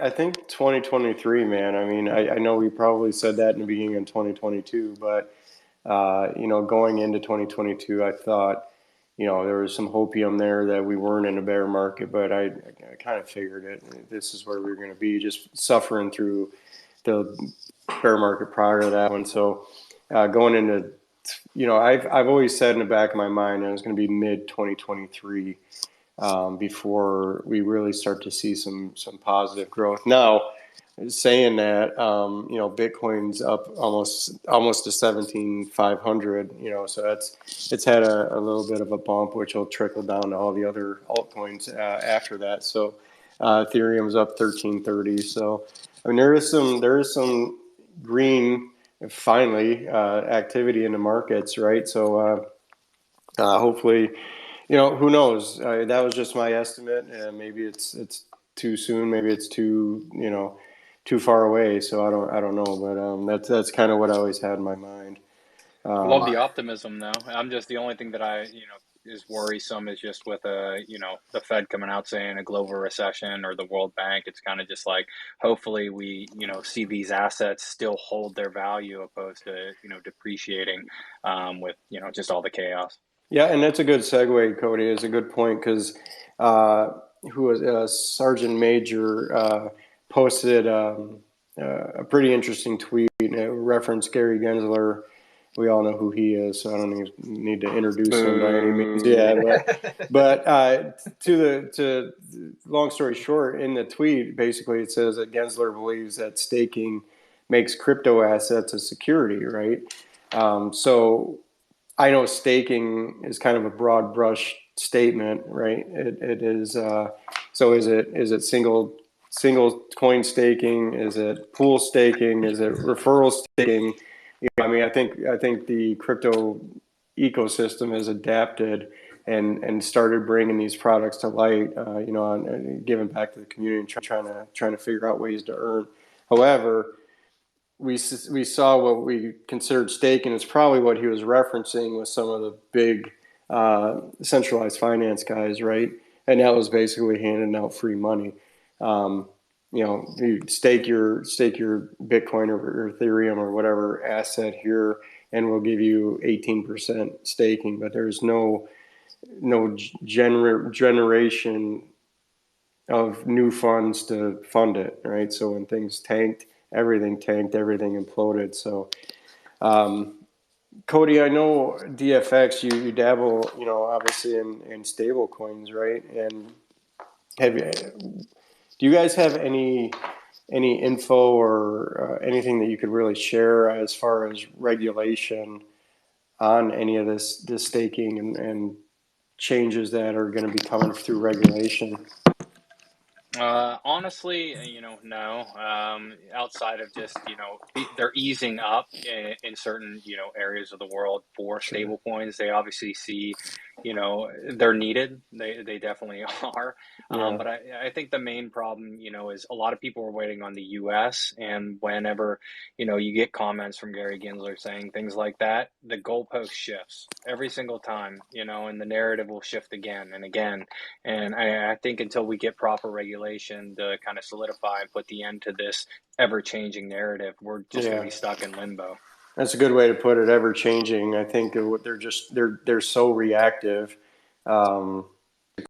Speaker 1: 2023, man. I mean, I know we probably said that in the beginning of 2022, but going into 2022, I thought, there was some hopium there that we weren't in a bear market, but I kind of figured it. This is where we were going to be, just suffering through the bear market prior to that one. So going into, I've always said in the back of my mind it was going to be mid 2023 before we really start to see some positive growth. Now, saying that, Bitcoin's up almost to 17,500. So it's had a little bit of a bump, which will trickle down to all the other altcoins after that. So Ethereum's up 1330. So I mean, there is some green finally activity in the markets, right? So hopefully. Who knows? That was just my estimate, and maybe it's too soon. Maybe it's too far away. So I don't know. But that's kind of what I always had in my mind.
Speaker 3: I love
Speaker 1: Um,
Speaker 3: the optimism, though. I'm just the only thing that is worrisome is just with the Fed coming out saying a global recession or the World Bank. It's kind of just like hopefully we see these assets still hold their value opposed to depreciating with just all the chaos.
Speaker 1: yeah, and that's a good segue, Cody. It's a good point because who was Sergeant Major posted a pretty interesting tweet. It referenced Gary Gensler. We all know who he is, so I don't need to introduce him by any means. Yeah, but to long story short, in the tweet, basically it says that Gensler believes that staking makes crypto assets a security, right? So I know staking is kind of a broad brush statement, right? It is. So is it single coin staking? Is it pool staking? Is it referral staking? I mean, I think the crypto ecosystem has adapted and started bringing these products to light. And giving back to the community and trying to figure out ways to earn. However, we saw what we considered staking is probably what he was referencing with some of the big centralized finance guys, right? And that was basically handing out free money. You stake your Bitcoin or Ethereum or whatever asset here, and we'll give you 18% staking. But there's no generation of new funds to fund it, right? So when things tanked, everything imploded. So, Cody, I know DFX, you dabble, obviously in stable coins, right? And do you guys have any info or anything that you could really share as far as regulation on any of this staking and changes that are going to be coming through regulation?
Speaker 3: Honestly, no. Outside of just, they're easing up in certain, areas of the world for
Speaker 1: Sure.
Speaker 3: stable coins. They obviously see, they're needed. They definitely are.
Speaker 1: Yeah.
Speaker 3: But I think the main problem, is a lot of people are waiting on the US. And whenever, you get comments from Gary Gensler saying things like that, the goalpost shifts every single time, and the narrative will shift again and again. And I think until we get proper regulation to kind of solidify and put the end to this ever changing narrative, we're just going to
Speaker 1: Yeah.
Speaker 3: be stuck in limbo.
Speaker 1: That's a good way to put it. Ever changing. I think they're so reactive. Um,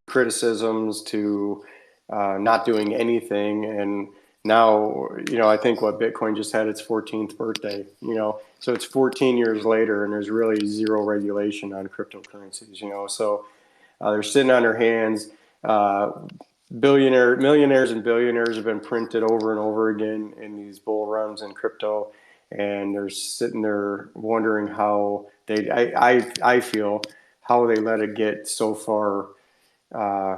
Speaker 1: Criticisms to not doing anything, and now, I think what Bitcoin just had its 14th birthday, so it's 14 years later and there's really zero regulation on cryptocurrencies, so they're sitting on their hands. Uh, millionaires and billionaires have been printed over and over again in these bull runs in crypto, and they're sitting there wondering how I feel how they let it get so far uh,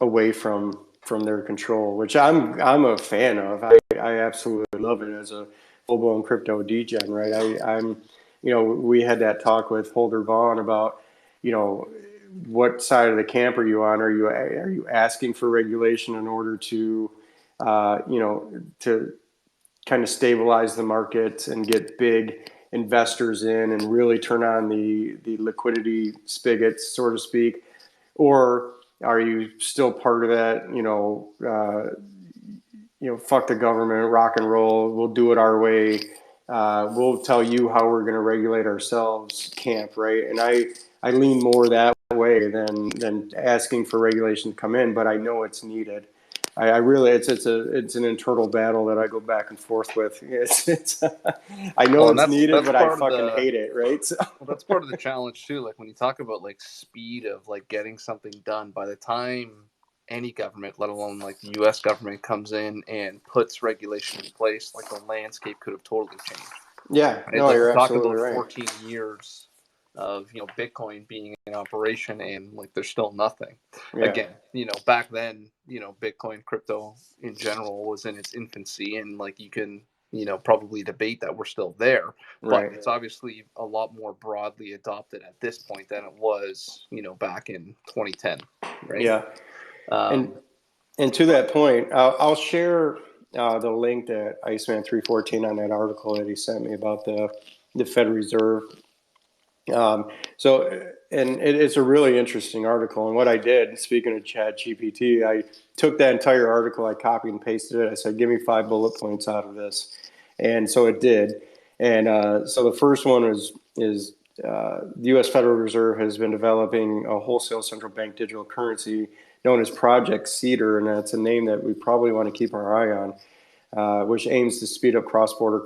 Speaker 1: away from their control, which I'm a fan of. I absolutely love it as a full blown crypto degen, right? I'm we had that talk with Holder Vaughn about what side of the camp are you on? Are you asking for regulation in order to to kind of stabilize the market and get big investors in and really turn on the liquidity spigots, so to speak? Or are you still part of that, fuck the government, rock and roll, we'll do it our way, we'll tell you how we're going to regulate ourselves camp, right? And I lean more that way than asking for regulation to come in, but I know it's needed. I really, it's an internal battle that I go back and forth with. It's I know
Speaker 2: Well, and
Speaker 1: it's needed,
Speaker 2: that's
Speaker 1: but I
Speaker 2: part of
Speaker 1: fucking
Speaker 2: the
Speaker 1: hate it, right? So,
Speaker 2: well, that's part of the challenge too. Like when you talk about like speed of like getting something done, by the time any government, let alone like the U.S. government, comes in and puts regulation in place, like the landscape could have totally changed.
Speaker 1: yeah,
Speaker 2: Right?
Speaker 1: no,
Speaker 2: Like
Speaker 1: you're
Speaker 2: you talk
Speaker 1: absolutely
Speaker 2: about
Speaker 1: right.
Speaker 2: 14 years of Bitcoin being in operation, and like there's still nothing.
Speaker 1: Yeah,
Speaker 2: Again, back then, Bitcoin crypto in general was in its infancy, and like you can probably debate that we're still there, but
Speaker 1: right.
Speaker 2: it's obviously a lot more broadly adopted at this point than it was back in 2010, right?
Speaker 1: Yeah, and
Speaker 2: Um,
Speaker 1: and to that point, I'll share the link that Iceman 314 on that article that he sent me about the Fed Reserve. So, and it's a really interesting article. And what I did, speaking of Chat GPT, I took that entire article, I copied and pasted it. I said, give me 5 bullet points out of this. And so it did. And so the first one is the U.S. Federal Reserve has been developing a wholesale central bank digital currency known as Project Cedar, and that's a name that we probably want to keep our eye on, which aims to speed up cross-border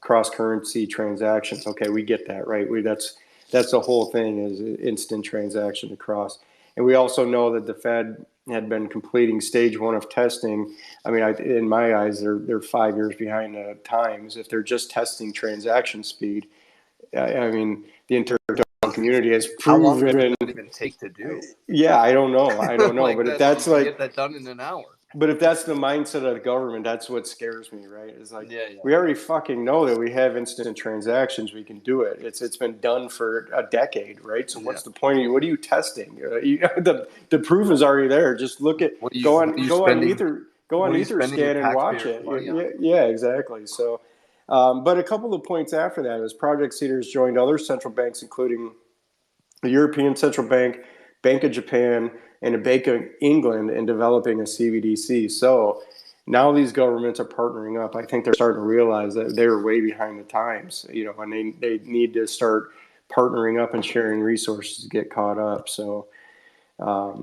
Speaker 1: cross-currency transactions. Okay, we get that, right? That's the whole thing is instant transaction across. And we also know that the Fed had been completing stage 1 of testing. I mean, in my eyes, they're 5 years behind the times. If they're just testing transaction speed, I mean, the international community has
Speaker 2: how long does
Speaker 1: proven.
Speaker 2: that even take to do?
Speaker 1: Yeah, I don't know.
Speaker 2: Like
Speaker 1: But if
Speaker 2: that, you
Speaker 1: that's
Speaker 2: can get
Speaker 1: like,
Speaker 2: that done in an hour.
Speaker 1: but if that's the mindset of the government, that's what scares me, right? It's like
Speaker 2: Yeah, yeah.
Speaker 1: we already fucking know that we have instant transactions. We can do it. It's been done for a decade, right? So
Speaker 2: Yeah.
Speaker 1: what's the point of you? What are you testing? The proof is already there. Just look at
Speaker 2: What are you spending?
Speaker 1: Go on
Speaker 2: What are you spending your
Speaker 1: Etherscan and watch
Speaker 2: taxpayers'
Speaker 1: it.
Speaker 2: money
Speaker 1: Yeah,
Speaker 2: on?
Speaker 1: yeah, exactly. So, but a couple of points after that is Project Cedars joined other central banks, including the European Central Bank, Bank of Japan, and the Bank of England in developing a CBDC. So now these governments are partnering up. I think they're starting to realize that they're way behind the times, and they need to start partnering up and sharing resources to get caught up. So,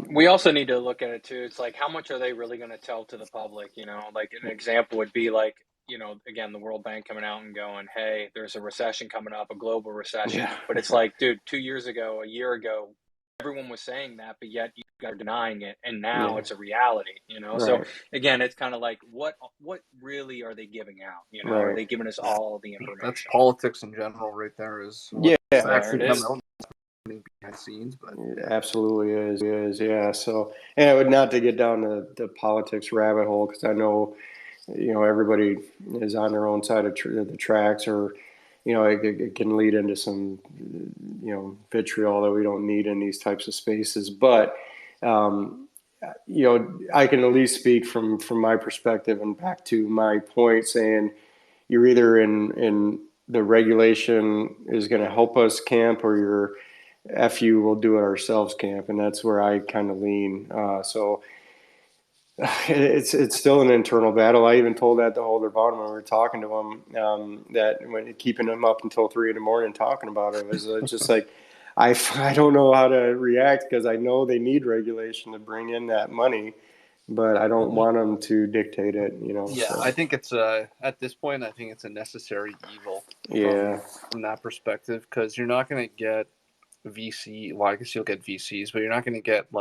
Speaker 3: We also need to look at it too. It's like, how much are they really going to tell to the public? Like an example would be like, again, the World Bank coming out and going, hey, there's a recession coming up, a global recession.
Speaker 1: yeah,
Speaker 3: But it's like, dude, 2 years ago, a year ago, everyone was saying that, but yet you guys are denying it. And now
Speaker 1: yeah,
Speaker 3: it's a reality. So
Speaker 1: right,
Speaker 3: again, it's kind of like, what really are they giving out? Are
Speaker 1: right.
Speaker 3: they giving us all the
Speaker 2: That's
Speaker 3: information?
Speaker 2: politics in general, right there. Is
Speaker 1: Yeah,
Speaker 2: what's
Speaker 3: There it
Speaker 2: actually coming
Speaker 3: is.
Speaker 2: out behind the scenes, but
Speaker 1: it absolutely is. Yeah. So, and I would not to get down the politics rabbit hole because I know everybody is on their own side of the tracks, or it can lead into some vitriol that we don't need in these types of spaces. But um, I can at least speak from my perspective and back to my point, saying you're either in the regulation is going to help us camp, or you're fu we'll do it ourselves camp, and that's where I kind of lean. So it's still an internal battle. I even told that to Holder Vaughn when we were talking to him, that when keeping him up until 3 a.m. talking about it was just like I don't know how to react because I know they need regulation to bring in that money but I don't want them to dictate it,
Speaker 2: Yeah,
Speaker 1: so.
Speaker 2: I think it's at this point, I think it's a necessary evil
Speaker 1: Yeah.
Speaker 2: from that perspective, because you're not going to get VC. Well, I guess you'll get VCs, but you're not going to get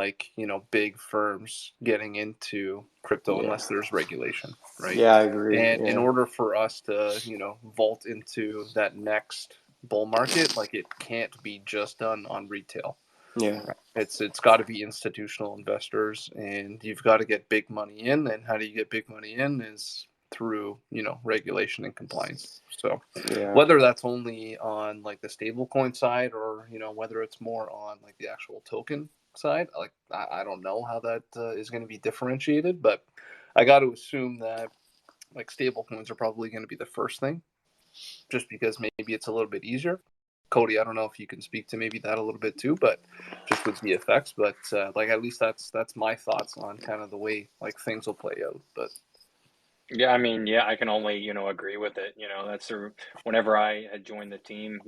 Speaker 2: big firms getting into crypto
Speaker 1: Yeah.
Speaker 2: unless there's regulation, right?
Speaker 1: Yeah, I agree.
Speaker 2: And in
Speaker 1: Yeah.
Speaker 2: order for us to vault into that next bull market, like, it can't be just done on retail.
Speaker 1: Yeah.
Speaker 2: It's got to be institutional investors, and you've got to get big money in. And how do you get big money in is through regulation and compliance. So
Speaker 1: Yeah.
Speaker 2: whether that's only on like the stablecoin side, or whether it's more on like the actual token side, like I don't know how that is going to be differentiated, but I got to assume that like stablecoins are probably going to be the first thing, just because maybe it's a little bit easier. Coty, I don't know if you can speak to maybe that a little bit too, but just with the effects. But like, at least that's my thoughts on kind of the way like things will play out. But
Speaker 3: Yeah, I mean, yeah, I can only, agree with it. That's whenever I had joined the team,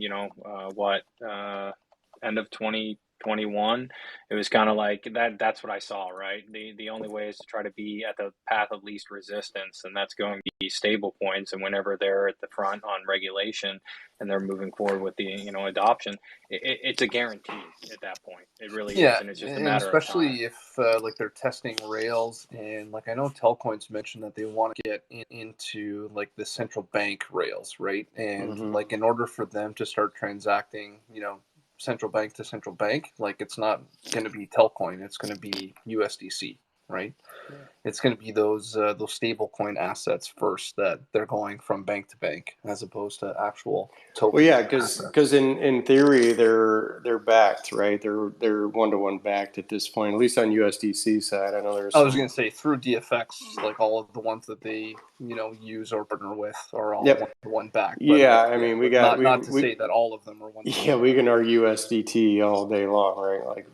Speaker 3: end of 2021, it was kind of like that's what I saw, right? The only way is to try to be at the path of least resistance, and that's going to be stable points. And whenever they're at the front on regulation and they're moving forward with the, adoption, it's a guarantee at that point. It really
Speaker 2: yeah,
Speaker 3: is, and it's just a
Speaker 2: and
Speaker 3: matter of time.
Speaker 2: especially if like they're testing rails, and like I know Telcoin's mentioned that they want to get into like the central bank rails, right? And
Speaker 1: Mhm.
Speaker 2: like in order for them to start transacting, central bank to central bank, like it's not going to be Telcoin, it's going to be USDC, right?
Speaker 1: Yeah.
Speaker 2: It's going to be those stable coin assets first, that they're going from bank to bank as opposed to actual tokens.
Speaker 1: Well, yeah,
Speaker 2: and
Speaker 1: because
Speaker 2: assets.
Speaker 1: in theory they're backed, right? They're 1-to-1 backed at this point, at least on USDC side. I know there's
Speaker 2: I was
Speaker 1: some.
Speaker 2: going to say through DFX, like all of the ones that they use or partner with are all
Speaker 1: Yep.
Speaker 2: one back. But
Speaker 1: Yeah, I mean we got
Speaker 2: not to
Speaker 1: we
Speaker 2: say that all of them are one.
Speaker 1: yeah, we can argue USDT all day long, right? Like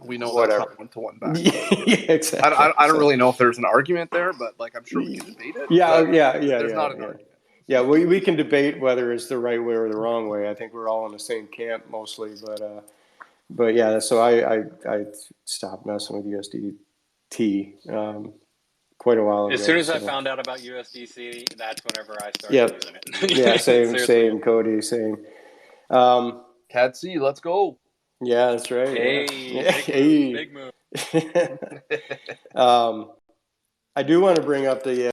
Speaker 2: We know
Speaker 1: whatever.
Speaker 2: that's not one to one back.
Speaker 1: Yeah, exactly.
Speaker 2: I don't really know if there's an argument there, but like I'm sure we can debate it.
Speaker 1: Yeah,
Speaker 2: But
Speaker 1: yeah,
Speaker 2: there's not an
Speaker 1: yeah.
Speaker 2: argument.
Speaker 1: Yeah, we can debate whether it's the right way or the wrong way. I think we're all in the same camp mostly, but yeah. So I stopped messing with USDT quite a while ago.
Speaker 3: As soon as I
Speaker 1: So.
Speaker 3: found out about USDC, that's whenever I started
Speaker 1: Yep.
Speaker 3: using it.
Speaker 1: Yeah, same,
Speaker 3: Seriously.
Speaker 1: Cody, same.
Speaker 2: Cat C, let's go.
Speaker 1: Yeah, that's right.
Speaker 3: Hey,
Speaker 1: Yeah.
Speaker 3: big move.
Speaker 1: I do want to bring up the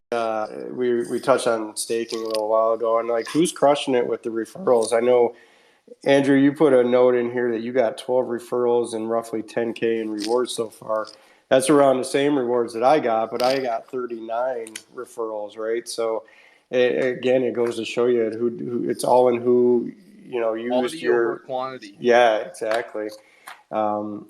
Speaker 1: we touched on staking a little while ago, and like who's crushing it with the referrals. I know, Andrew, you put a note in here that you got 12 referrals and roughly 10K in rewards so far. That's around the same rewards that I got, but I got 39 referrals, right? So again, it goes to show you who it's all in who used
Speaker 2: Quality
Speaker 1: your
Speaker 2: over quantity.
Speaker 1: Yeah, exactly.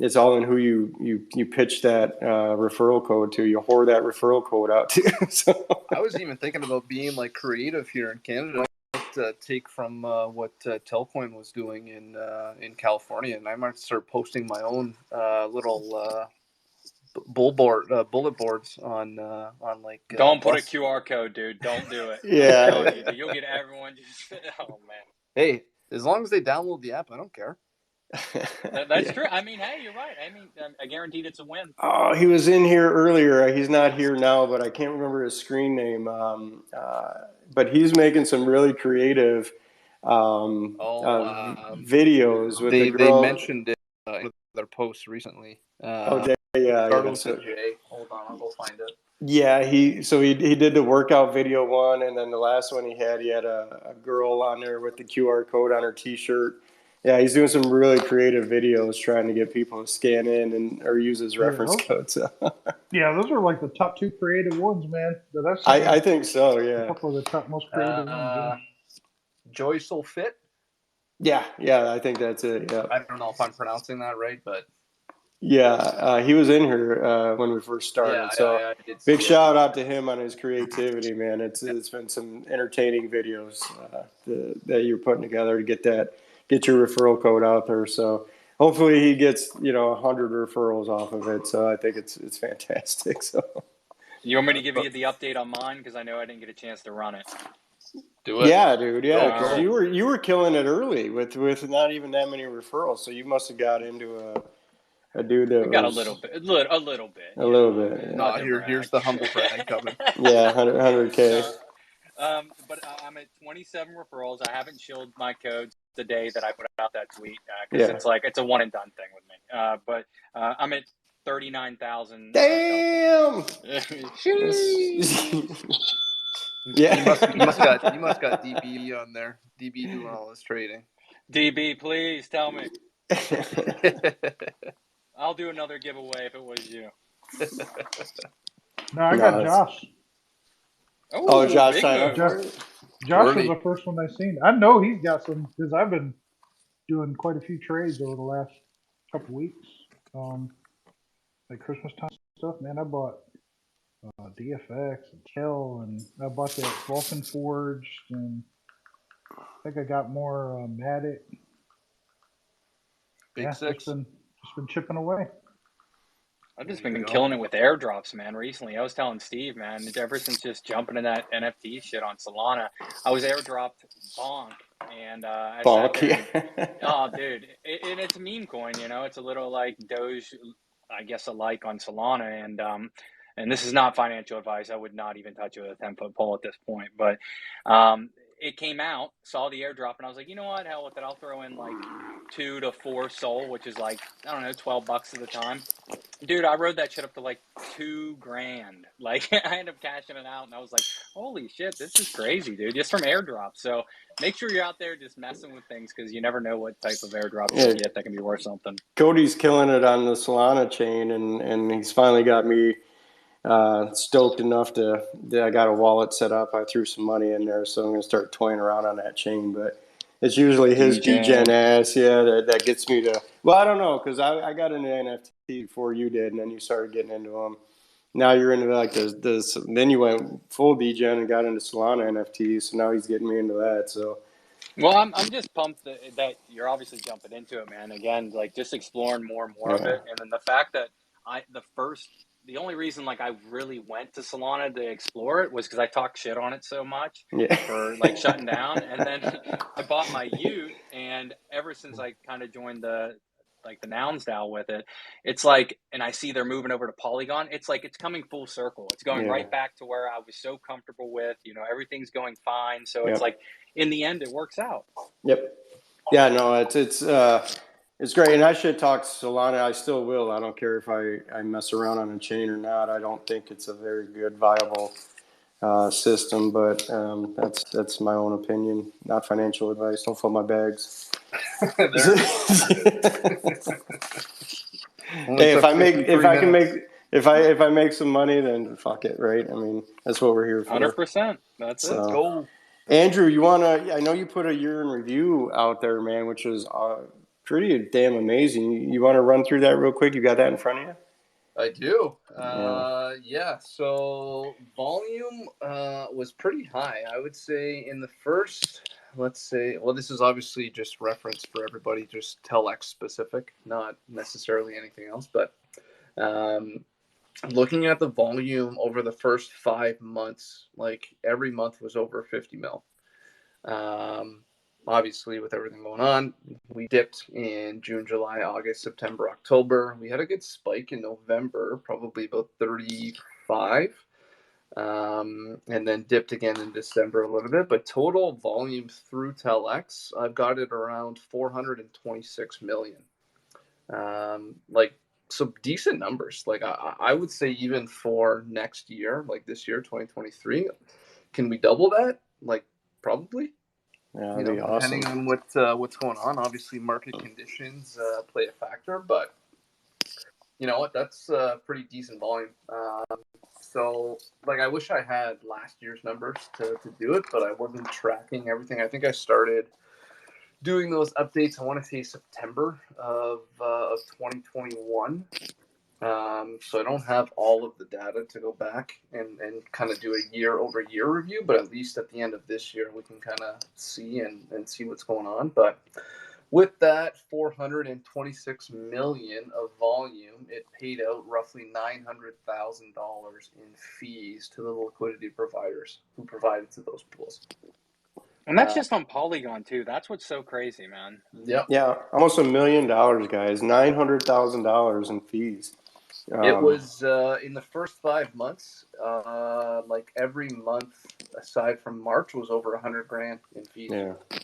Speaker 1: It's all in who you pitch that referral code to. You whore that referral code out to. So.
Speaker 2: I was even thinking about being like creative here in Canada. Take from what Telcoin was doing in California, and I might start posting my own little bullet boards on like.
Speaker 3: Don't put a QR code, dude. Don't do it.
Speaker 1: Yeah.
Speaker 3: I'm telling you, you'll get everyone just. Oh man.
Speaker 2: Hey, as long as they download the app, I don't care.
Speaker 3: That's true. I mean, hey, you're right. I mean, I guaranteed it's a win.
Speaker 1: Oh, he was in here earlier. He's not here now, but I can't remember his screen name. But he's making some really creative videos with the girl.
Speaker 2: They mentioned it in their posts recently.
Speaker 1: Yeah.
Speaker 2: Carlos and Jay. Hold on, I'll go find it.
Speaker 1: Yeah, he did the workout video one, and then the last one he had a girl on there with the QR code on her T-shirt. Yeah, he's doing some really creative videos trying to get people to scan in or use his reference code. So.
Speaker 4: Yeah, those are like the top 2 creative ones, man.
Speaker 1: I think so. Yeah.
Speaker 4: A couple of the top most creative ones. Yeah.
Speaker 2: Joyful Fit.
Speaker 1: Yeah, I think that's it. Yeah.
Speaker 2: I don't know if I'm pronouncing that right, but.
Speaker 1: Yeah, he was in here when we first started. So big shout out to him on his creativity, man. It's been some entertaining videos that you're putting together to get your referral code out there. So hopefully he gets 100 referrals off of it. So I think it's fantastic. So
Speaker 3: you want me to give you the update on mine, because I know I didn't get a chance to run it.
Speaker 2: Do it.
Speaker 1: Yeah, dude. Yeah, because
Speaker 3: Right.
Speaker 1: you were killing it early with not even that many referrals. So you must have got into a dude that
Speaker 3: I got
Speaker 1: was
Speaker 3: a little bit, a little bit,
Speaker 1: a little
Speaker 3: I
Speaker 1: bit.
Speaker 3: mean,
Speaker 1: Yeah,
Speaker 3: not to
Speaker 2: Here's
Speaker 3: brag.
Speaker 2: the humble brag coming.
Speaker 1: yeah 100K.
Speaker 3: No, but I'm at 27 referrals. I haven't shilled my codes the day that I put out that tweet because
Speaker 1: Yeah.
Speaker 3: it's like it's a one and done thing with me. But I'm at 39,000
Speaker 1: Damn.
Speaker 2: You must
Speaker 1: yeah.
Speaker 2: got DB on there. DB doing all this trading.
Speaker 3: DB, please tell me. I'll do another giveaway if it was you.
Speaker 4: No, I got
Speaker 1: no, it's,
Speaker 4: Josh.
Speaker 1: oh,
Speaker 3: Oh,
Speaker 1: Josh
Speaker 3: big
Speaker 1: signed up
Speaker 3: move.
Speaker 1: for it.
Speaker 4: Josh was
Speaker 2: Early.
Speaker 4: the first one I seen. I know he's got some because I've been doing quite a few trades over the last couple weeks. Like Christmas time stuff. Man, I bought DFX and Kel, and I bought that Vulcan Forged, and I think I got more Matic.
Speaker 2: Big
Speaker 4: Yeah,
Speaker 2: six.
Speaker 4: just been chipping away.
Speaker 3: I've
Speaker 2: There
Speaker 3: just
Speaker 2: you
Speaker 3: been
Speaker 2: go.
Speaker 3: killing it with airdrops, man, recently. I was telling Steve, man, ever since just jumping in that NFT shit on Solana, I was airdropped Bonk, and I sat
Speaker 1: Bonk.
Speaker 3: there and,
Speaker 1: Yeah.
Speaker 3: oh, dude, it's a meme coin, you know? It's a little like Doge, I guess, alike on Solana, and this is not financial advice. I would not even touch it with a 10-foot pole at this point, but it came out, saw the airdrop, and I was like, you know what, hell with it. I'll throw in like 2 to 4 Sol, which is like, I don't know, $12 at the time. Dude, I rode that shit up to like $2,000. Like I ended up cashing it out, and I was like, "Holy shit, this is crazy, dude!" Just from airdrop. So make sure you're out there just messing with things because you never know what type of airdrop you're
Speaker 1: Yeah,
Speaker 3: gonna get that can be worth something.
Speaker 1: Cody's killing it on the Solana chain, and he's finally got me stoked enough that I got a wallet set up. I threw some money in there, so I'm going to start toying around on that chain. But it's usually his degen
Speaker 3: DJ.
Speaker 1: ass, yeah, that gets me to. Well, I don't know, because I got into NFT before you did, and then you started getting into them. Now you're into like this. Then you went full degen and got into Solana NFTs. So now he's getting me into that. So
Speaker 3: Well, I'm just pumped that you're obviously jumping into it, man. Again, like just exploring more and more of
Speaker 1: yeah,
Speaker 3: it, and then the fact that the only reason like I really went to Solana to explore it was because I talked shit on it so much
Speaker 1: yeah,
Speaker 3: for like shutting down, and then I bought my Ute, and ever since I kind of joined the Nouns DAO with it, it's like, and I see they're moving over to Polygon. It's like it's coming full circle. It's going
Speaker 1: yeah,
Speaker 3: right back to where I was so comfortable with. You know, everything's going fine. So it's
Speaker 1: yep,
Speaker 3: like in the end, it works out.
Speaker 1: yep. Yeah, no, it's great, and I should talk Solana. I still will. I don't care if I mess around on a chain or not. I don't think it's a very good, viable system, but that's my own opinion, not financial advice. Don't fill my bags.
Speaker 2: There. Only
Speaker 1: Hey,
Speaker 2: took 53 minutes.
Speaker 1: if I make some money, then fuck it, right? I mean, that's what we're here for.
Speaker 3: 100%. That's it.
Speaker 2: Let's
Speaker 1: So,
Speaker 2: go.
Speaker 1: Andrew, you wanna? I know you put a year in review out there, man, which is pretty damn amazing. You want to run through that real quick? You got that in front of you?
Speaker 2: I do.
Speaker 1: Yeah.
Speaker 2: Yeah. So volume was pretty high. I would say in the first, let's say, well, this is obviously just reference for everybody, just Telex specific, not necessarily anything else. But um, looking at the volume over the first 5 months, like every month was over 50 mil. Um, Obviously, with everything going on, we dipped in June, July, August, September, October. We had a good spike in November, probably about 35, and then dipped again in December a little bit. But total volume through Telex, I've got it around 426 million. Like some decent numbers. Like I would say even for next year, like this year, 2023, can we double that? Like probably.
Speaker 1: Yeah,
Speaker 2: You
Speaker 1: that'd
Speaker 2: know,
Speaker 1: be awesome.
Speaker 2: depending on what's going on. Obviously, market conditions play a factor, but you know what? That's pretty decent volume. So, like, I wish I had last year's numbers to do it, but I wasn't tracking everything. I think I started doing those updates. I want to say September of 2021. So I don't have all of the data to go back and kind of do a year over year review, but at least at the end of this year, we can kind of see and see what's going on. But with that 426 million of volume, it paid out roughly $900,000 in fees to the liquidity providers who provided to those pools.
Speaker 3: And that's just on Polygon too. That's what's so crazy, man.
Speaker 2: Yep.
Speaker 1: Yeah, almost $1 million, guys. $900,000 in fees.
Speaker 2: It was in the first 5 months, like every month aside from March was over 100 grand in fees.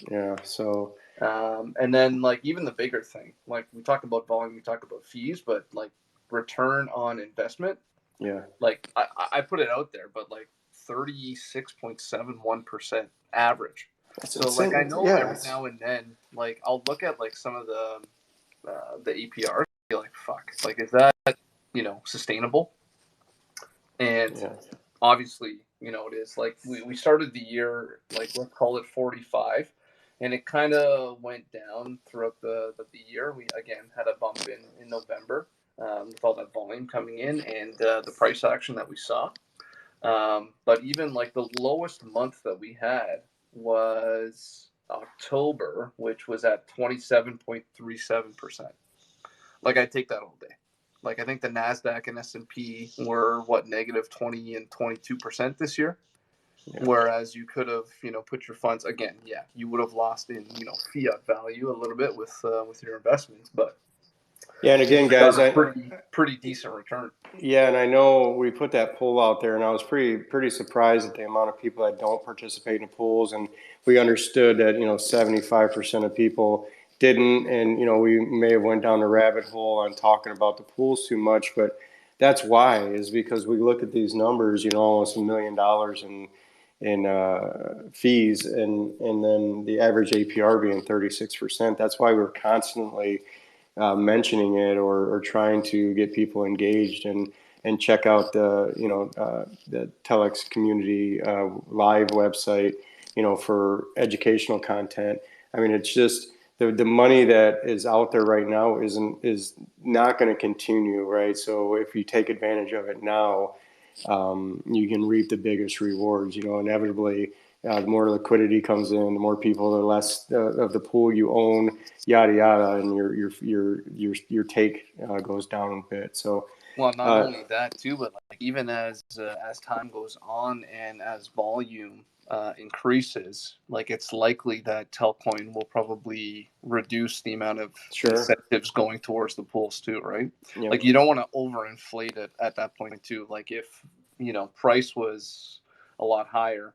Speaker 1: Yeah. So,
Speaker 2: and then like even the bigger thing, like we talk about volume, we talk about fees, but like return on investment,
Speaker 1: yeah,
Speaker 2: like I put it out there, but like 36.71% average.
Speaker 1: that's
Speaker 2: So like I
Speaker 1: insane.
Speaker 2: know
Speaker 1: Yeah,
Speaker 2: every now and then, like I'll look at like some of the APRs and be like, fuck, like is that sustainable? And
Speaker 1: yeah,
Speaker 2: obviously, it is. Like we started the year, like let's call it 45, and it kind of went down throughout the year. We again had a bump in November with all that volume coming in and the price action that we saw. But even like the lowest month that we had was October, which was at 27.37%. Like I take that all day. Like I think the Nasdaq and S&P were negative 20 and 22% this year.
Speaker 1: yeah.
Speaker 2: Whereas you could have, put your funds again. Yeah, you would have lost in, fiat value a little bit with your investments, but
Speaker 1: Yeah, and again, guys,
Speaker 2: got a pretty decent return.
Speaker 1: Yeah, and I know we put that poll out there, and I was pretty surprised at the amount of people that don't participate in the pools, and we understood that 75% of people didn't, and we may have went down the rabbit hole on talking about the pools too much, but that's why is because we look at these numbers, almost $1 million in fees, and then the average APR being 36%. That's why we're constantly mentioning it or trying to get people engaged and check out the Telex community live website, for educational content. I mean, it's just the money that is out there right now is not going to continue, right? So if you take advantage of it now, you can reap the biggest rewards. Inevitably, the more liquidity comes in, the more people, the less of the pool you own, yada yada, and your take goes down a bit. So,
Speaker 2: well, not only that too, but like even as time goes on and as volume increases, like it's likely that Telcoin will probably reduce the amount of incentives going towards the pools too, right?
Speaker 1: Yep.
Speaker 2: Like you don't want to overinflate it at that point too. Like if price was a lot higher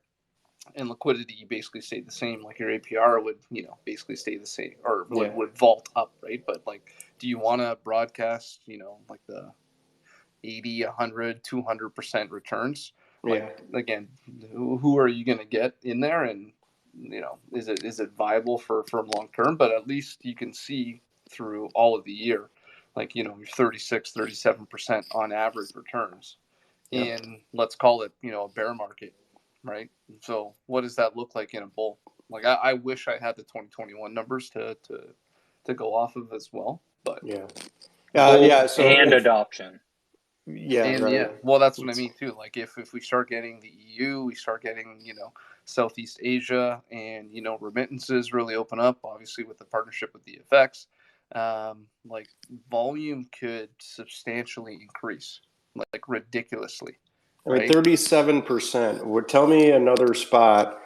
Speaker 2: and liquidity basically stayed the same, like your APR would basically stay the same or would vault up, right? But like, do you want to broadcast like the 80, 100, 200% returns? Like again, who are you going to get in there, and is it viable for long term? But at least you can see through all of the year, like your 36, 37% on average returns in, let's call it a bear market, right? So what does that look like in a bull? Like I wish I had the 2021 numbers to go off of as well, but
Speaker 1: So
Speaker 3: and adoption.
Speaker 2: Well, that's what I mean too. Like if we start getting the EU, we start getting Southeast Asia, and remittances really open up. Obviously, with the partnership with the FX, like volume could substantially increase, like ridiculously.
Speaker 1: I mean, 37%. Would tell me another spot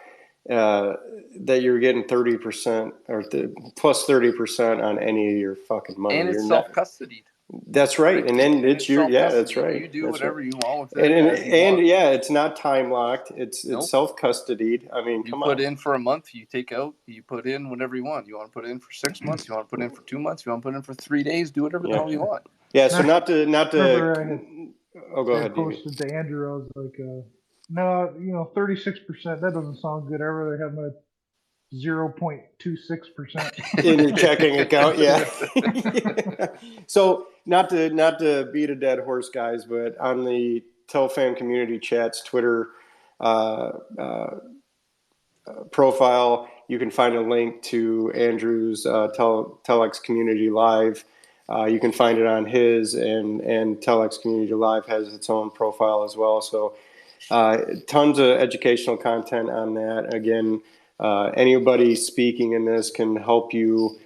Speaker 1: that you're getting 30% or plus 30% on any of your fucking money.
Speaker 2: And it's self-custodied.
Speaker 1: That's right, and then it's that's right.
Speaker 2: You do whatever you want with
Speaker 1: it,
Speaker 2: and
Speaker 1: it's not time locked. It's self-custodied. I mean,
Speaker 2: you put in for a month, you take out, you put in whatever you want. You want to put in for 6 months, you want to put in for 2 months, you want to put in for 3 days. Do whatever the hell you want.
Speaker 1: Yeah. So not to.
Speaker 4: Go ahead. I posted to Andrew. I was like, no, 36%. That doesn't sound good. I'd rather have my 0.26%
Speaker 1: in your checking account. Yeah. So not to beat a dead horse, guys, but on the Telfam community chats Twitter profile, you can find a link to Andrew's Telex Community Live. You can find it on his, and Telex Community Live has its own profile as well. So tons of educational content on that. Again, anybody speaking in this can help you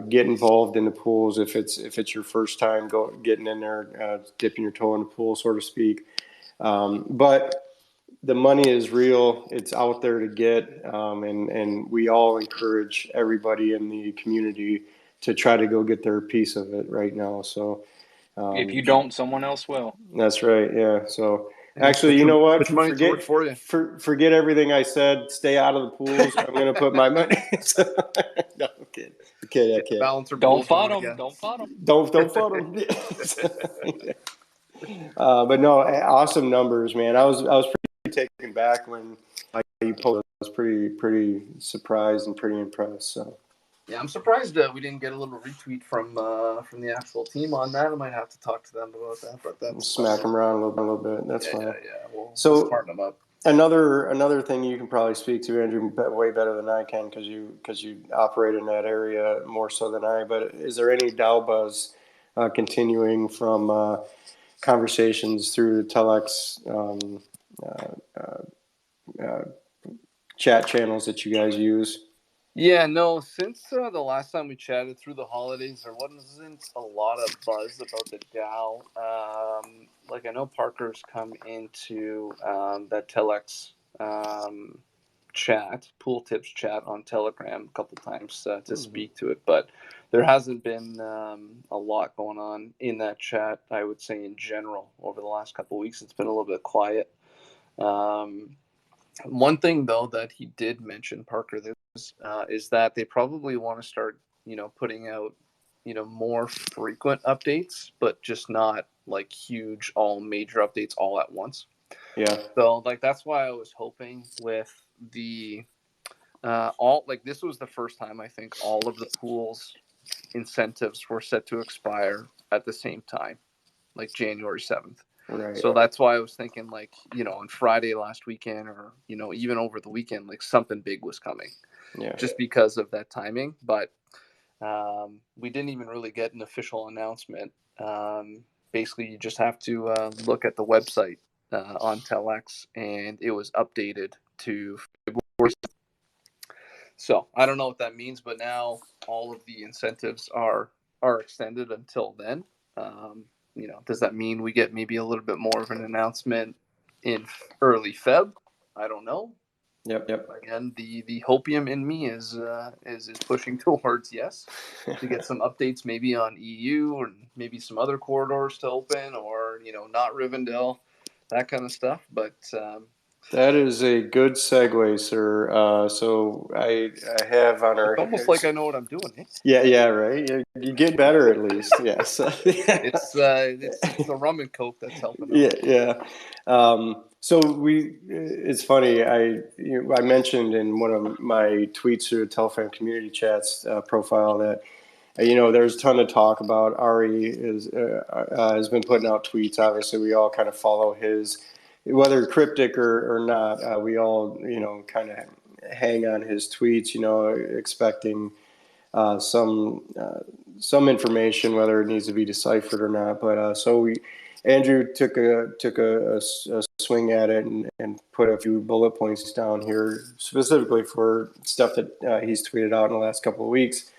Speaker 1: get involved in the pools if it's your first time getting in there, dipping your toe in the pool, so to speak. But the money is real. It's out there to get, and we all encourage everybody in the community to try to go get their piece of it right now. So
Speaker 3: If you don't, someone else will.
Speaker 1: that's right. Yeah. So
Speaker 2: Yeah,
Speaker 1: actually, you know what?
Speaker 2: put your money to work for you.
Speaker 1: Forget everything I said. Stay out of the pools. I'm going to put my money. No, I'm kidding. I kid.
Speaker 2: Balancer
Speaker 3: Don't
Speaker 2: pools
Speaker 3: fought
Speaker 2: going
Speaker 3: them.
Speaker 2: again.
Speaker 3: Don't fought them.
Speaker 1: Don't fund them. But no, awesome numbers, man. I was pretty taken back when you posted. I was pretty surprised and pretty impressed. So
Speaker 2: Yeah, I'm surprised that we didn't get a little retweet from the actual team on that. I might have to talk to them about that, but that's
Speaker 1: smack them around a little bit. That's fine.
Speaker 2: Yeah, we'll
Speaker 1: So
Speaker 2: smarten them up.
Speaker 1: another thing you can probably speak to, Andrew, way better than I can because you operate in that area more so than I. But is there any Dow buzz continuing from conversations through the Telex chat channels that you guys use?
Speaker 2: Yeah, no, since the last time we chatted through the holidays, there wasn't a lot of buzz about the Dow. Like I know Parker's come into that Telex chat, pool tips chat on Telegram a couple times to speak to it, but there hasn't been a lot going on in that chat. I would say in general over the last couple of weeks, it's been a little bit quiet. One thing though that he did mention, Parker, is that they probably want to start, putting out, more frequent updates, but just not like huge, all major updates all at once.
Speaker 1: Yeah.
Speaker 2: So like that's why I was hoping with the this was the first time I think all of the pools incentives were set to expire at the same time, like January 7th.
Speaker 1: Right.
Speaker 2: So that's why I was thinking on Friday last weekend or, even over the weekend, like something big was coming.
Speaker 1: Yeah.
Speaker 2: Just because of that timing. But we didn't even really get an official announcement. Basically, you just have to look at the website on Telex, and it was updated to February. So I don't know what that means, but now all of the incentives are extended until then. Does that mean we get maybe a little bit more of an announcement in early Feb? I don't know.
Speaker 1: Yep.
Speaker 2: Again, the hopium in me is pushing towards yes to get some updates maybe on EU or maybe some other corridors to open or not Rivendell, that kind of stuff. But
Speaker 1: that is a good segue, sir. So I have on our.
Speaker 2: It's almost like I know what I'm doing. Eh?
Speaker 1: Yeah, right. You get better at least. Yes.
Speaker 2: It's the rum and coke that's helping.
Speaker 1: Yeah. So it's funny. I mentioned in one of my tweets through the Telfam community chats profile that there's a ton of talk about Ari has been putting out tweets. Obviously, we all kind of follow his, whether cryptic or not. We all kind of hang on his tweets. Expecting some information, whether it needs to be deciphered or not. But Andrew took a swing at it and put a few bullet points down here specifically for stuff that he's tweeted out in the last couple of weeks.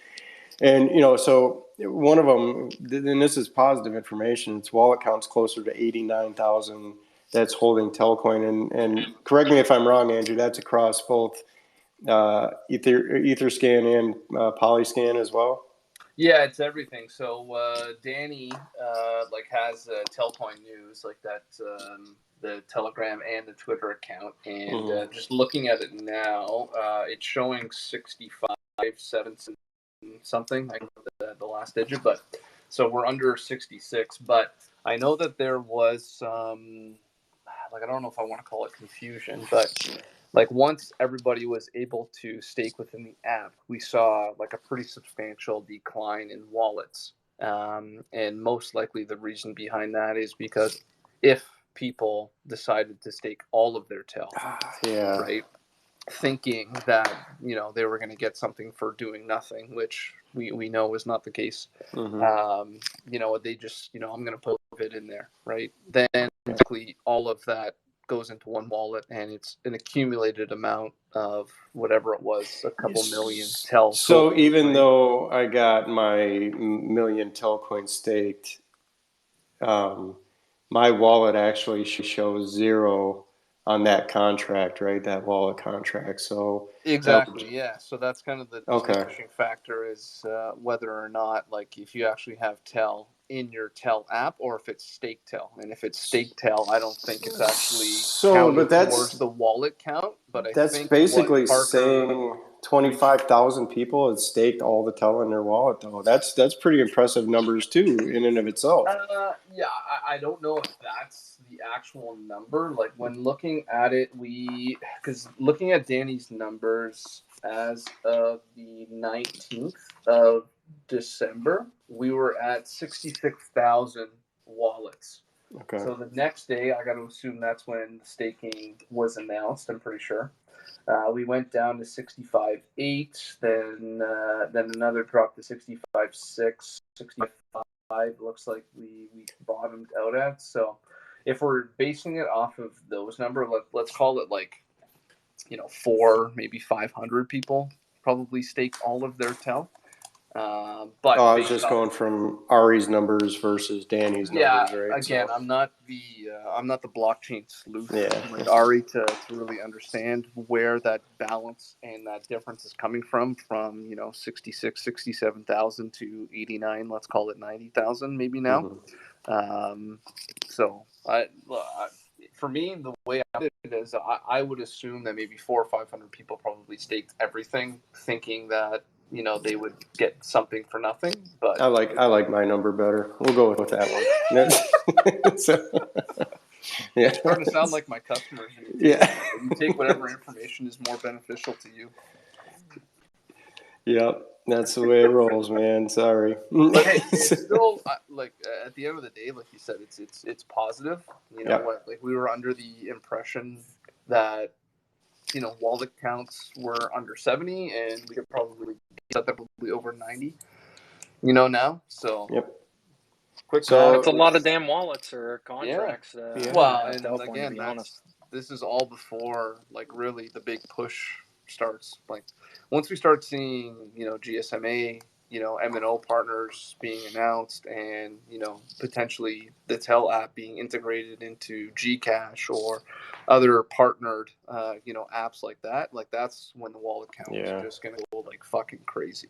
Speaker 1: And so one of them, and this is positive information. Its wallet count's closer to 89,000 that's holding Telcoin, and correct me if I'm wrong, Andrew. That's across both Etherscan and Polyscan as well.
Speaker 2: Yeah, it's everything. So Danny has Telcoin News, like that, the Telegram and the Twitter account, and just looking at it now, it's showing 65.7 something. I know the last digit, but so we're under 66. But I know that there was some, I don't know if I want to call it confusion, but once everybody was able to stake within the app, we saw a pretty substantial decline in wallets. And most likely the reason behind that is because if people decided to stake all of their TEL, right, thinking that they were going to get something for doing nothing, which we know is not the case. They just I'm going to put it in there, right? Then basically all of that goes into one wallet, and it's an accumulated amount of whatever it was, a couple million TEL.
Speaker 1: So even though I got my million TEL coins staked, my wallet actually shows zero on that contract, right? That wallet contract. So
Speaker 2: Exactly. Yeah. So that's kind of the
Speaker 1: okay.
Speaker 2: distinguishing factor is whether or not, like, if you actually have Tel in your Tel app or if it's stake Tel. And if it's stake Tel, I don't think it's actually
Speaker 1: So, but
Speaker 2: counted towards the wallet count. But I
Speaker 1: that's
Speaker 2: think what
Speaker 1: basically
Speaker 2: Parker,
Speaker 1: saying 25,000 people had staked all the Tel in their wallet, though. That's pretty impressive numbers too, in and of itself.
Speaker 2: yeah, I don't know if that's the actual number. Like when looking at it, because looking at Danny's numbers as of the 19th of December, we were at 66,000 wallets.
Speaker 1: Okay.
Speaker 2: So the next day, I got to assume that's when the staking was announced. I'm pretty sure. We went down to 65.8, then another drop to 65.6, 65 looks like we bottomed out at. So if we're basing it off of those numbers, let's call it like, 4, maybe 500 people probably stake all of their Tel. But
Speaker 1: I was just going from Ari's numbers versus Danny's numbers, right?
Speaker 2: Again,
Speaker 1: So,
Speaker 2: I'm not the blockchain sleuth
Speaker 1: yeah.
Speaker 2: like Ari to really understand where that balance and that difference is coming from 66, 67,000 to 89, let's call it 90,000 maybe now.
Speaker 1: Mm-hmm.
Speaker 2: So for me, the way I did it is I would assume that maybe 400 or 500 people probably staked everything, thinking that they would get something for nothing. But
Speaker 1: I like my number better. We'll go with that one. So, yeah.
Speaker 2: I'm starting to sound like my customers. You take whatever information is more beneficial to you.
Speaker 1: Yep, that's the way it rolls, man. Sorry.
Speaker 2: But hey, it's still at the end of the day, like you said, it's positive. Like we were under the impression that wallet counts were under 70, and we could probably get that probably over 90. Now, so
Speaker 1: yep.
Speaker 2: Quick
Speaker 1: So
Speaker 3: That's a lot of damn wallets or contracts.
Speaker 1: Yeah.
Speaker 2: Well,
Speaker 3: at
Speaker 2: and
Speaker 3: Telfam,
Speaker 2: again,
Speaker 3: to be honest.
Speaker 2: this is all before like really the big push starts. Like once we start seeing GSMA, M&O partners being announced, and potentially the Tel app being integrated into Gcash or other partnered apps like that. Like that's when the wallet count is just gonna go like fucking crazy,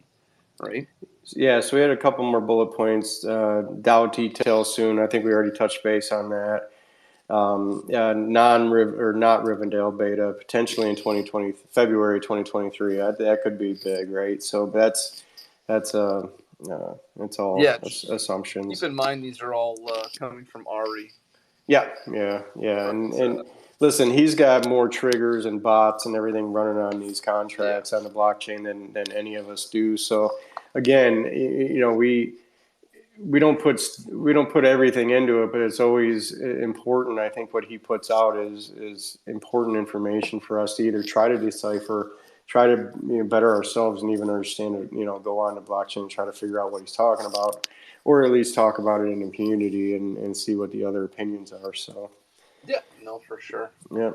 Speaker 2: right?
Speaker 1: Yeah, so we had a couple more bullet points. DAO details soon. I think we already touched base on that. Not Rivendell beta potentially in February 2023. That could be big, right? So that's all assumptions.
Speaker 2: Keep in mind these are all coming from Ari.
Speaker 1: Yeah, and listen, he's got more triggers and bots and everything running on these contracts on the blockchain than any of us do. So again, we don't put everything into it, but it's always important. I think what he puts out is important information for us to either try to decipher, try to better ourselves, and even understand it. Go on the blockchain and try to figure out what he's talking about, or at least talk about it in the community and see what the other opinions are. So
Speaker 2: yeah, no, for sure.
Speaker 1: Yeah.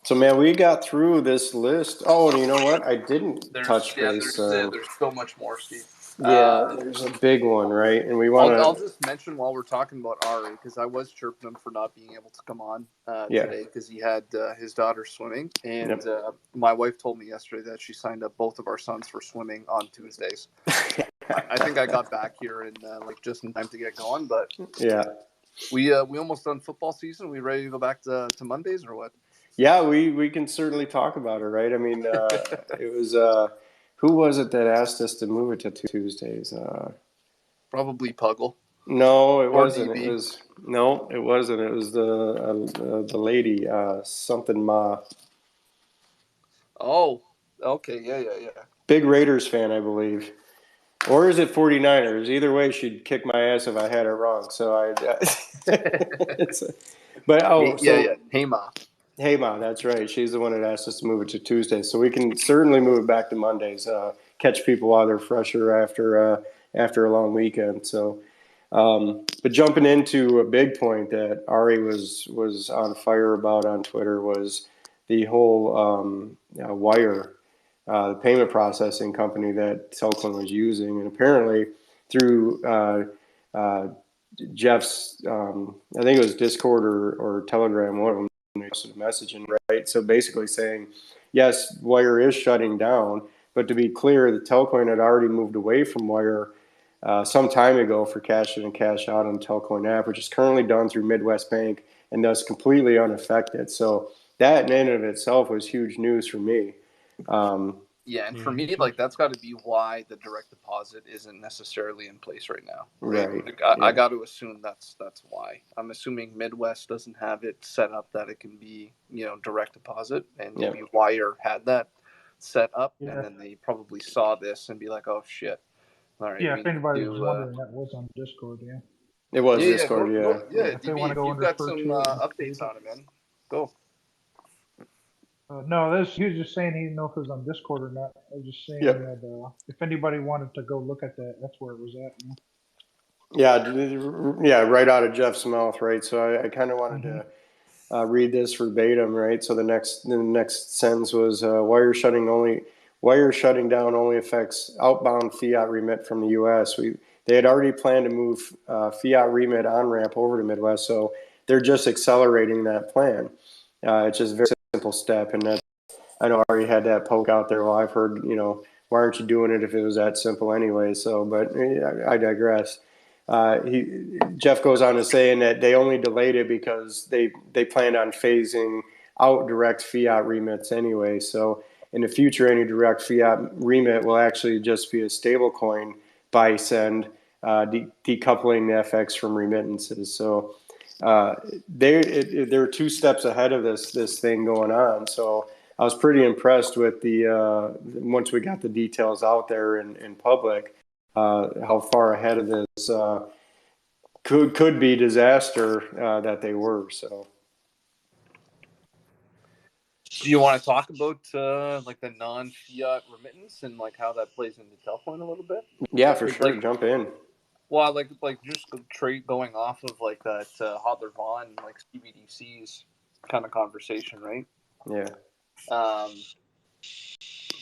Speaker 1: So man, we got through this list. Oh, and you know what? I didn't touch base.
Speaker 2: There's so much more, Steve.
Speaker 1: There's a big one, right? And we want to.
Speaker 2: I'll just mention while we're talking about Ari, because I was chirping him for not being able to come on today because he had his daughter swimming, and my wife told me yesterday that she signed up both of our sons for swimming on Tuesdays. I think I got back here in just in time to get going, but we almost done football season. We ready to go back to Mondays or what?
Speaker 1: Yeah, we can certainly talk about it, right? I mean, it was who was it that asked us to move it to Tuesdays?
Speaker 2: Probably Puggle.
Speaker 1: No, it wasn't.
Speaker 2: DB.
Speaker 1: It wasn't. It was the lady, something Ma.
Speaker 2: Oh, okay, yeah.
Speaker 1: Big Raiders fan, I believe. Or is it 49ers? Either way, she'd kick my ass if I had it wrong. So
Speaker 2: Hey, Ma.
Speaker 1: Hey, Ma, that's right. She's the one that asked us to move it to Tuesdays. So we can certainly move it back to Mondays. Catch people while they're fresher after a long weekend. So, but jumping into a big point that Ari was on fire about on Twitter was the whole Wire, the payment processing company that Telfam was using, and apparently through Jeff's, I think it was Discord or Telegram, one of them. posted a message in, right? So basically saying, yes, wire is shutting down, but to be clear, the Telcoin had already moved away from wire some time ago for cash in and cash out on the Telcoin app, which is currently done through Midwest Bank and thus completely unaffected. So that in and of itself was huge news for me.
Speaker 2: Yeah, and for me, like that's got to be why the direct deposit isn't necessarily in place right now.
Speaker 1: Right.
Speaker 2: Like,
Speaker 1: Yeah.
Speaker 2: I got to assume that's why. I'm assuming Midwest doesn't have it set up that it can be, you know, direct deposit, and
Speaker 1: Yeah.
Speaker 2: maybe Wire had that set up,
Speaker 4: Yeah.
Speaker 2: and then they probably saw this and be like, oh shit. All right.
Speaker 4: Yeah,
Speaker 2: we
Speaker 4: if
Speaker 2: need
Speaker 4: anybody
Speaker 2: to,
Speaker 4: was wondering, that was on Discord. Yeah.
Speaker 1: It was
Speaker 2: yeah,
Speaker 1: Discord,
Speaker 2: go, yeah,
Speaker 4: If they
Speaker 2: DB,
Speaker 4: want to
Speaker 2: if
Speaker 4: go
Speaker 2: you've
Speaker 4: and
Speaker 2: got
Speaker 4: refer
Speaker 2: some
Speaker 4: to it,
Speaker 2: updates on it, man, go.
Speaker 4: no, he was just saying he didn't know if it was on Discord or not. I was just saying
Speaker 1: Yep.
Speaker 4: that if anybody wanted to go look at that, that's where it was at.
Speaker 1: Yeah, right out of Jeff's mouth, right? So I kind of wanted to read this verbatim, right? So the next sentence was wire shutting down only affects outbound fiat remit from the U.S. They had already planned to move fiat remit on ramp over to Midwest, so they're just accelerating that plan. It's just a very simple step, and I know I already had that poke out there. Well, I've heard, why aren't you doing it if it was that simple anyway? So, but I digress. Jeff goes on to saying that they only delayed it because they planned on phasing out direct fiat remits anyway. So in the future, any direct fiat remit will actually just be a stable coin buy send, decoupling the FX from remittances. So they're two steps ahead of this thing going on. So I was pretty impressed with the once we got the details out there in public, how far ahead of this could be disaster that they were. So
Speaker 2: Do you want to talk about like the non-fiat remittance and like how that plays into Telcoin a little bit?
Speaker 1: yeah, for
Speaker 2: It's
Speaker 1: sure,
Speaker 2: like,
Speaker 1: jump in.
Speaker 2: well, like just trade going off of like that Hodler Vaughn like CBDCs kind of conversation, right?
Speaker 1: Yeah,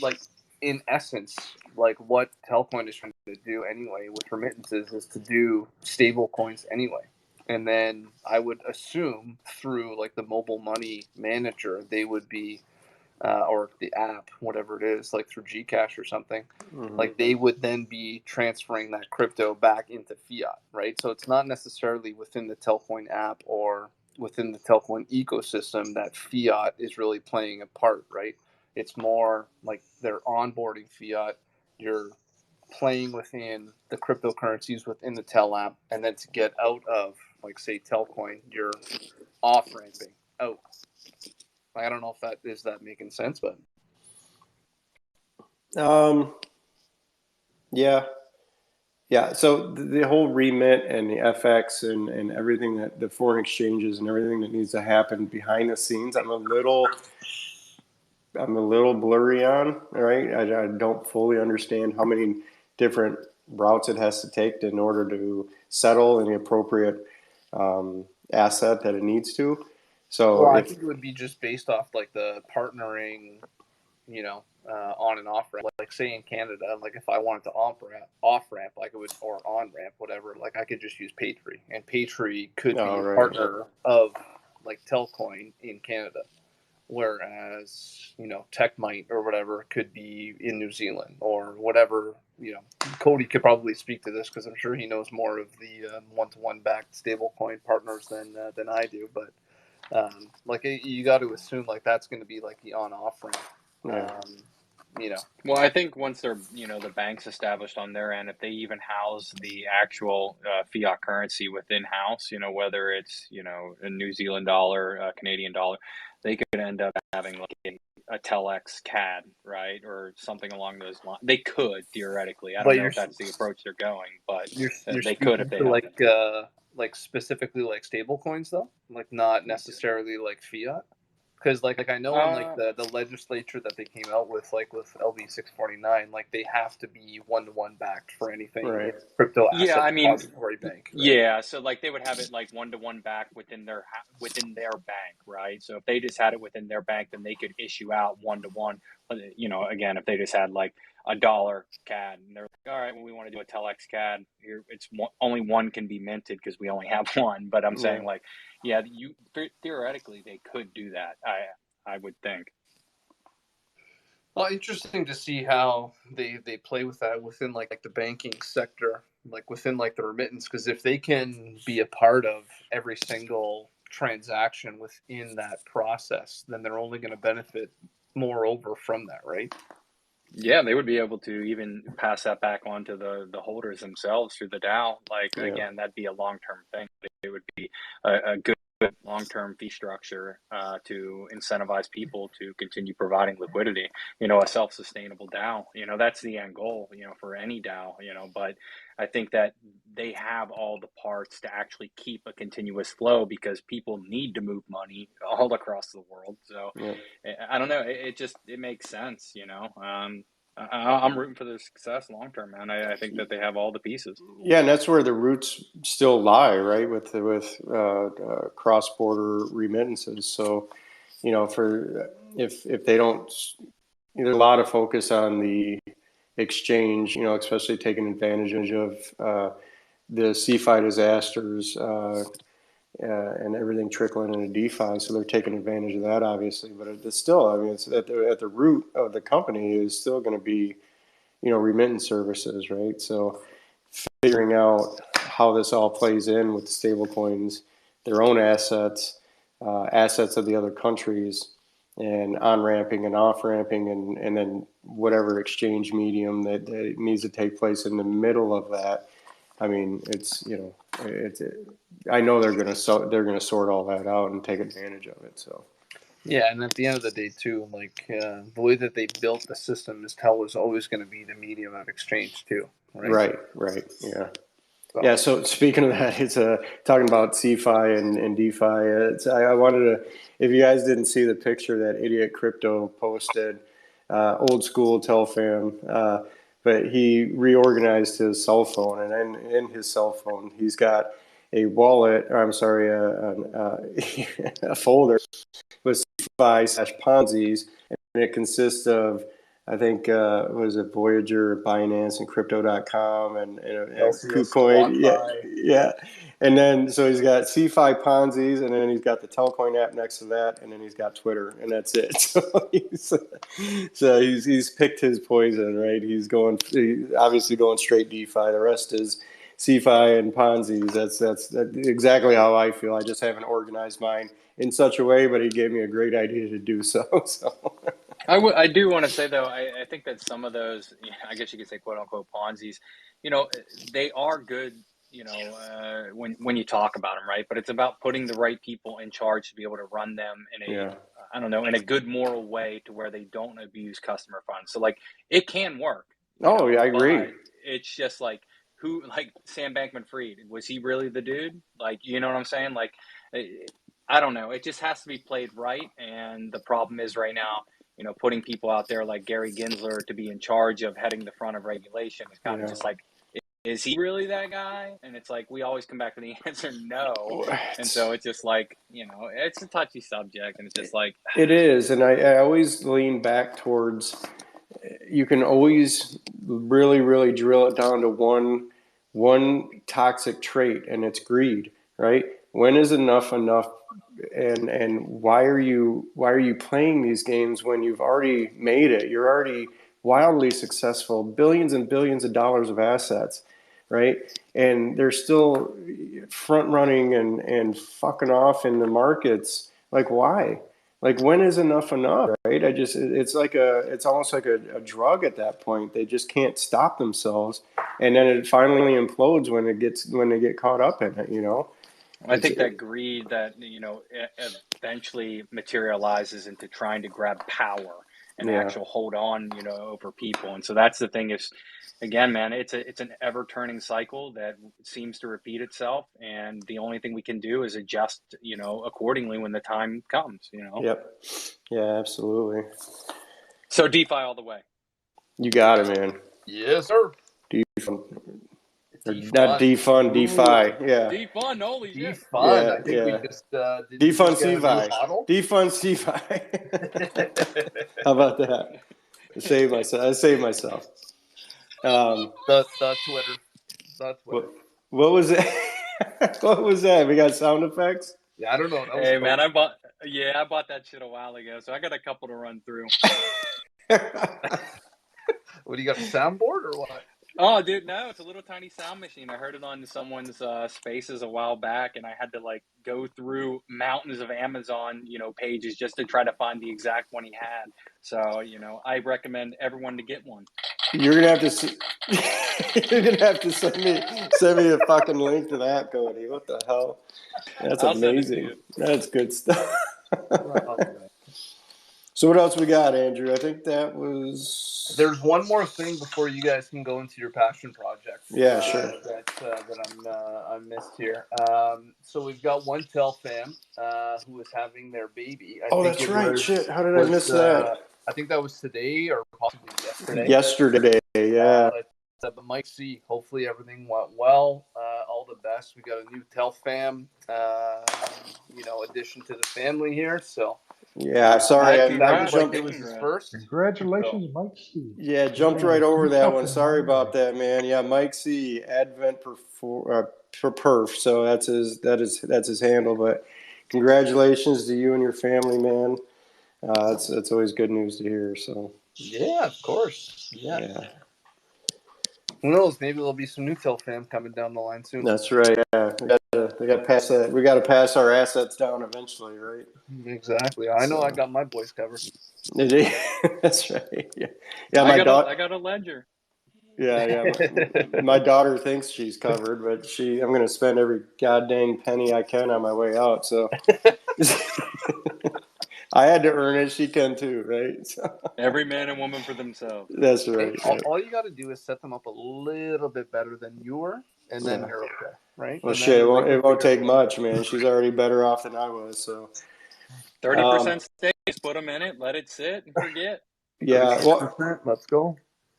Speaker 2: Like in essence, like what Telcoin is trying to do anyway with remittances is to do stable coins anyway. And then I would assume through like the mobile money manager, they would be or the app, whatever it is, like through Gcash or something, like they would then be transferring that crypto back into fiat, right? So it's not necessarily within the Telcoin app or within the Telcoin ecosystem that fiat is really playing a part, right? It's more like they're onboarding fiat, you're playing within the cryptocurrencies within the Tel app, and then to get out of, like, say, Telcoin, you're off ramping out. I don't know if that making sense, but
Speaker 1: yeah, yeah. So the whole remit and the FX and everything that the foreign exchanges and everything that needs to happen behind the scenes, I'm a little blurry on. Right, I don't fully understand how many different routes it has to take in order to settle in the appropriate asset that it needs to. So
Speaker 2: well, I
Speaker 1: if
Speaker 2: think it would be just based off like the partnering, on and off ramp. Like say in Canada, like if I wanted to off ramp, like it would, or on ramp, whatever. Like I could just use Paytree, and Paytree could be a
Speaker 1: right,
Speaker 2: partner of like Telcoin in Canada. Whereas, Techmite or whatever could be in New Zealand or whatever. Coty could probably speak to this because I'm sure he knows more of the one-to-one backed stablecoin partners than I do. But like you got to assume like that's going to be like the on-off ramp.
Speaker 1: yeah,
Speaker 3: Well, I think once they're, the banks established on their end, if they even house the actual fiat currency within house, whether it's, a New Zealand dollar, a Canadian dollar, they could end up having like a Telex CAD, right? Or something along those lines. They could theoretically. I don't
Speaker 2: But
Speaker 3: know
Speaker 2: you're
Speaker 3: if that's the approach they're going, but
Speaker 2: you're
Speaker 3: they could if
Speaker 2: speaking
Speaker 3: they
Speaker 2: to
Speaker 3: have it.
Speaker 2: like specifically like stable coins though, like not necessarily like fiat. Because like I know in like
Speaker 3: Uh,
Speaker 2: the legislature that they came out with, like with LB 649, like they have to be one-to-one backed for anything in
Speaker 1: right.
Speaker 2: crypto
Speaker 3: yeah,
Speaker 2: asset
Speaker 3: I mean,
Speaker 2: depository bank, right?
Speaker 3: yeah, so like they would have it like one to one back within their bank, right? So if they just had it within their bank, then they could issue out one to one again, if they just had like $1 CAD and they're like, all right, well, we want to do a Telex CAD here. Only one can be minted because we only have one. But I'm saying like, yeah, theoretically they could do that. I would think.
Speaker 2: Well, interesting to see how they play with that within like the banking sector, like within like the remittance, because if they can be a part of every single transaction within that process, then they're only going to benefit moreover from that, right?
Speaker 3: Yeah, they would be able to even pass that back on to the holders themselves through the DAO. Like again, that'd be a long-term thing. It would be a good long-term fee structure to incentivize people to continue providing liquidity. A self-sustainable DAO. That's the end goal. For any DAO. But I think that they have all the parts to actually keep a continuous flow because people need to move money all across the world. So I don't know. It makes sense. I'm rooting for their success long term, man. I think that they have all the pieces.
Speaker 1: Yeah, and that's where the roots still lie, right? With cross border remittances. So, for if they don't, there's a lot of focus on the exchange. Especially taking advantage of the CFI disasters and everything trickling into DeFi. So they're taking advantage of that, obviously. But it's still, I mean, it's at the root of the company is still going to be, remittance services, right? So figuring out how this all plays in with the stable coins, their own assets, assets of the other countries, and on-ramping and off-ramping, and then whatever exchange medium that needs to take place in the middle of that. I mean, I know they're gonna sort all that out and take advantage of it. So.
Speaker 2: Yeah, and at the end of the day, too, like the way that they built the system is how was always going to be the medium of exchange, too. Right.
Speaker 1: Right. Yeah. So. Yeah. So speaking of that, it's talking about CFI and DeFi. I wanted to, if you guys didn't see the picture that Idiot Crypto posted, old school Telfam, but he reorganized his cell phone, and in his cell phone, he's got a wallet, or I'm sorry, a folder with CFI/Ponzi's, and it consists of, I think, what is it, Voyager, Binance, and Crypto.com, and KuCoin. Yeah. And then, so he's got CFI Ponzi's, and then he's got the Telcoin app next to that, and then he's got Twitter, and that's it. So he's picked his poison, right? He's obviously going straight DeFi. The rest is CFI and Ponzi's. That's exactly how I feel. I just haven't organized mine in such a way, but he gave me a great idea to do so.
Speaker 3: I do want to say, though, I think that some of those, I guess you could say, quote unquote, Ponzi's, they are good, when you talk about them, right? But it's about putting the right people in charge to be able to run them in a good moral way to where they don't abuse customer funds. So, like, it can work.
Speaker 1: Yeah, I agree.
Speaker 3: It's just like, like Sam Bankman-Fried, was he really the dude? Like, you know what I'm saying? Like, I don't know. It just has to be played right. And the problem is right now, putting people out there like Gary Gensler to be in charge of heading the front of regulation is kind of just like, is he really that guy? And it's like, we always come back to the answer no. And so it's just like, it's a touchy subject, and it's just like.
Speaker 1: It is. And I always lean back towards, you can always really, really drill it down to one toxic trait, and it's greed, right? When is enough? And why are you playing these games when you've already made it? You're already wildly successful, billions and billions of dollars of assets, right? And they're still front running and fucking off in the markets. Like, why? Like, when is enough, right? It's almost like a drug at that point. They just can't stop themselves, and then it finally implodes when they get caught up in it.
Speaker 3: I think that greed that eventually materializes into trying to grab power and actual hold on over people. And so that's the thing is, again, man, it's an ever turning cycle that seems to repeat itself, and the only thing we can do is adjust accordingly when the time comes.
Speaker 1: Yep. Yeah, absolutely.
Speaker 3: So DeFi all the way.
Speaker 1: You got it, man.
Speaker 2: Yes, sir.
Speaker 1: DeFi. Or not defund, DeFi. Yeah.
Speaker 3: Defund, holy shit.
Speaker 2: Defund.
Speaker 1: Yeah,
Speaker 2: I think we
Speaker 1: yeah.
Speaker 2: just did you
Speaker 1: Defund
Speaker 2: just get a new
Speaker 1: CVI.
Speaker 2: model?
Speaker 1: Defund CVI. How about that? I saved myself.
Speaker 2: The Twitter. The Twitter.
Speaker 1: What was it? What was that? We got sound effects?
Speaker 2: Yeah, I don't know. That was
Speaker 3: Hey man,
Speaker 2: Coty.
Speaker 3: I bought that shit a while ago, so I got a couple to run through.
Speaker 2: What do you got, a soundboard or what?
Speaker 3: Oh, dude, no, it's a little tiny sound machine. I heard it on someone's Spaces a while back, and I had to like go through mountains of Amazon, pages just to try to find the exact one he had. So, I recommend everyone to get one.
Speaker 1: You're gonna have to. You're gonna have to send me a fucking link to that, Cody. What the hell? That's
Speaker 3: I'll send it to
Speaker 1: amazing.
Speaker 3: you.
Speaker 1: That's good stuff.
Speaker 2: Oh,
Speaker 1: So what else we got, Andrew? I think that was.
Speaker 2: there's one more thing before you guys can go into your passion project.
Speaker 1: Yeah, sure.
Speaker 2: That I missed here. So we've got one Telfam who is having their baby.
Speaker 1: Oh, that's right. Shit, how did I miss that?
Speaker 2: I think that was today or possibly yesterday.
Speaker 1: Yesterday, yeah.
Speaker 2: But Mike C, hopefully everything went well. All the best. We got a new Telfam, addition to the family here. So
Speaker 1: Yeah, sorry, I jumped.
Speaker 2: it was his first.
Speaker 4: Congratulations, Mike C.
Speaker 1: Yeah, jumped right over that one. Sorry about that, man. Yeah, Mike C, Advent for Perf. So that's his handle. But congratulations to you and your family, man. It's always good news to hear. So
Speaker 2: Yeah, of course.
Speaker 1: yeah.
Speaker 2: Who knows? Maybe there'll be some new Telfam coming down the line soon.
Speaker 1: That's right. Yeah, we got to pass that. We got to pass our assets down eventually, right?
Speaker 2: Exactly. I know. I got my boys covered.
Speaker 1: That's right. Yeah.
Speaker 3: I got a ledger.
Speaker 1: Yeah. My daughter thinks she's covered, but I'm going to spend every goddamn penny I can on my way out. So I had to earn it. She can too, right? So.
Speaker 3: Every man and woman for themselves.
Speaker 1: That's right.
Speaker 2: All you got to do is set them up a little bit better than you were, and then you're okay, right?
Speaker 1: Well, shit, it won't take much, man. She's already better off than I was. So
Speaker 3: 30% stakes, put them in it, let it sit, and forget.
Speaker 1: Yeah. Well,
Speaker 2: let's go.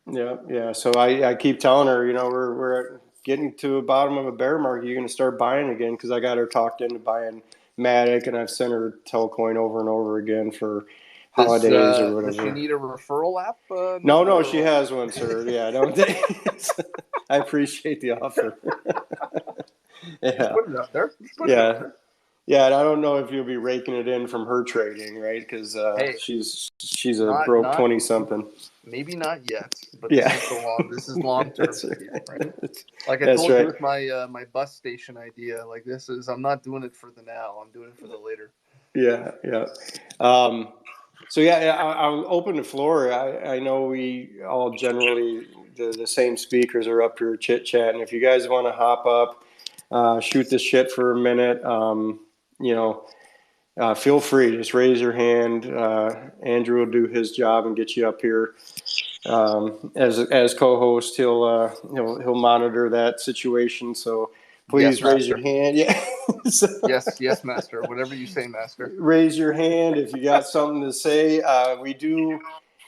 Speaker 1: Yeah. So I keep telling her, we're getting to the bottom of a bear market. You're going to start buying again because I got her talked into buying Matic, and I've sent her Telcoin over and over again for holidays or whatever.
Speaker 2: Does she need a referral app?
Speaker 1: No, she has one, sir. Yeah, I don't think. I appreciate the offer. Yeah.
Speaker 2: Just put it up there.
Speaker 1: Yeah, and I don't know if you'll be raking it in from her trading, right? Because she's a broke 20-something.
Speaker 2: Maybe not yet, but
Speaker 1: yeah.
Speaker 2: This is long term. Right? Like I told you with my bus station idea, like I'm not doing it for the now. I'm doing it for the later.
Speaker 1: Yeah. I'll open the floor. I know we all generally the same speakers are up here chit chatting. If you guys want to hop up, shoot the shit for a minute. Feel free. Just raise your hand. Andrew will do his job and get you up here as co-host. He'll monitor that situation. So please raise your hand. Yeah.
Speaker 2: Yes, master. Whatever you say, master.
Speaker 1: Raise your hand if you got something to say. We do.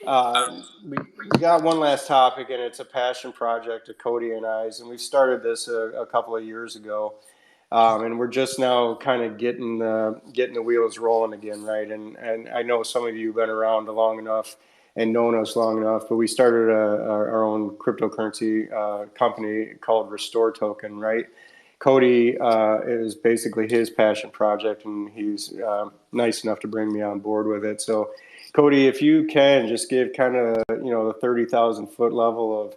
Speaker 1: We got one last topic, and it's a passion project of Coty and I's, and we started this a couple of years ago. And we're just now kind of getting the wheels rolling again, right? And I know some of you have been around long enough and known us long enough, but we started our own cryptocurrency company called Restore Token, right? Coty is basically his passion project, and he's nice enough to bring me on board with it. So, Coty, if you can just give kind of the 30,000 foot level of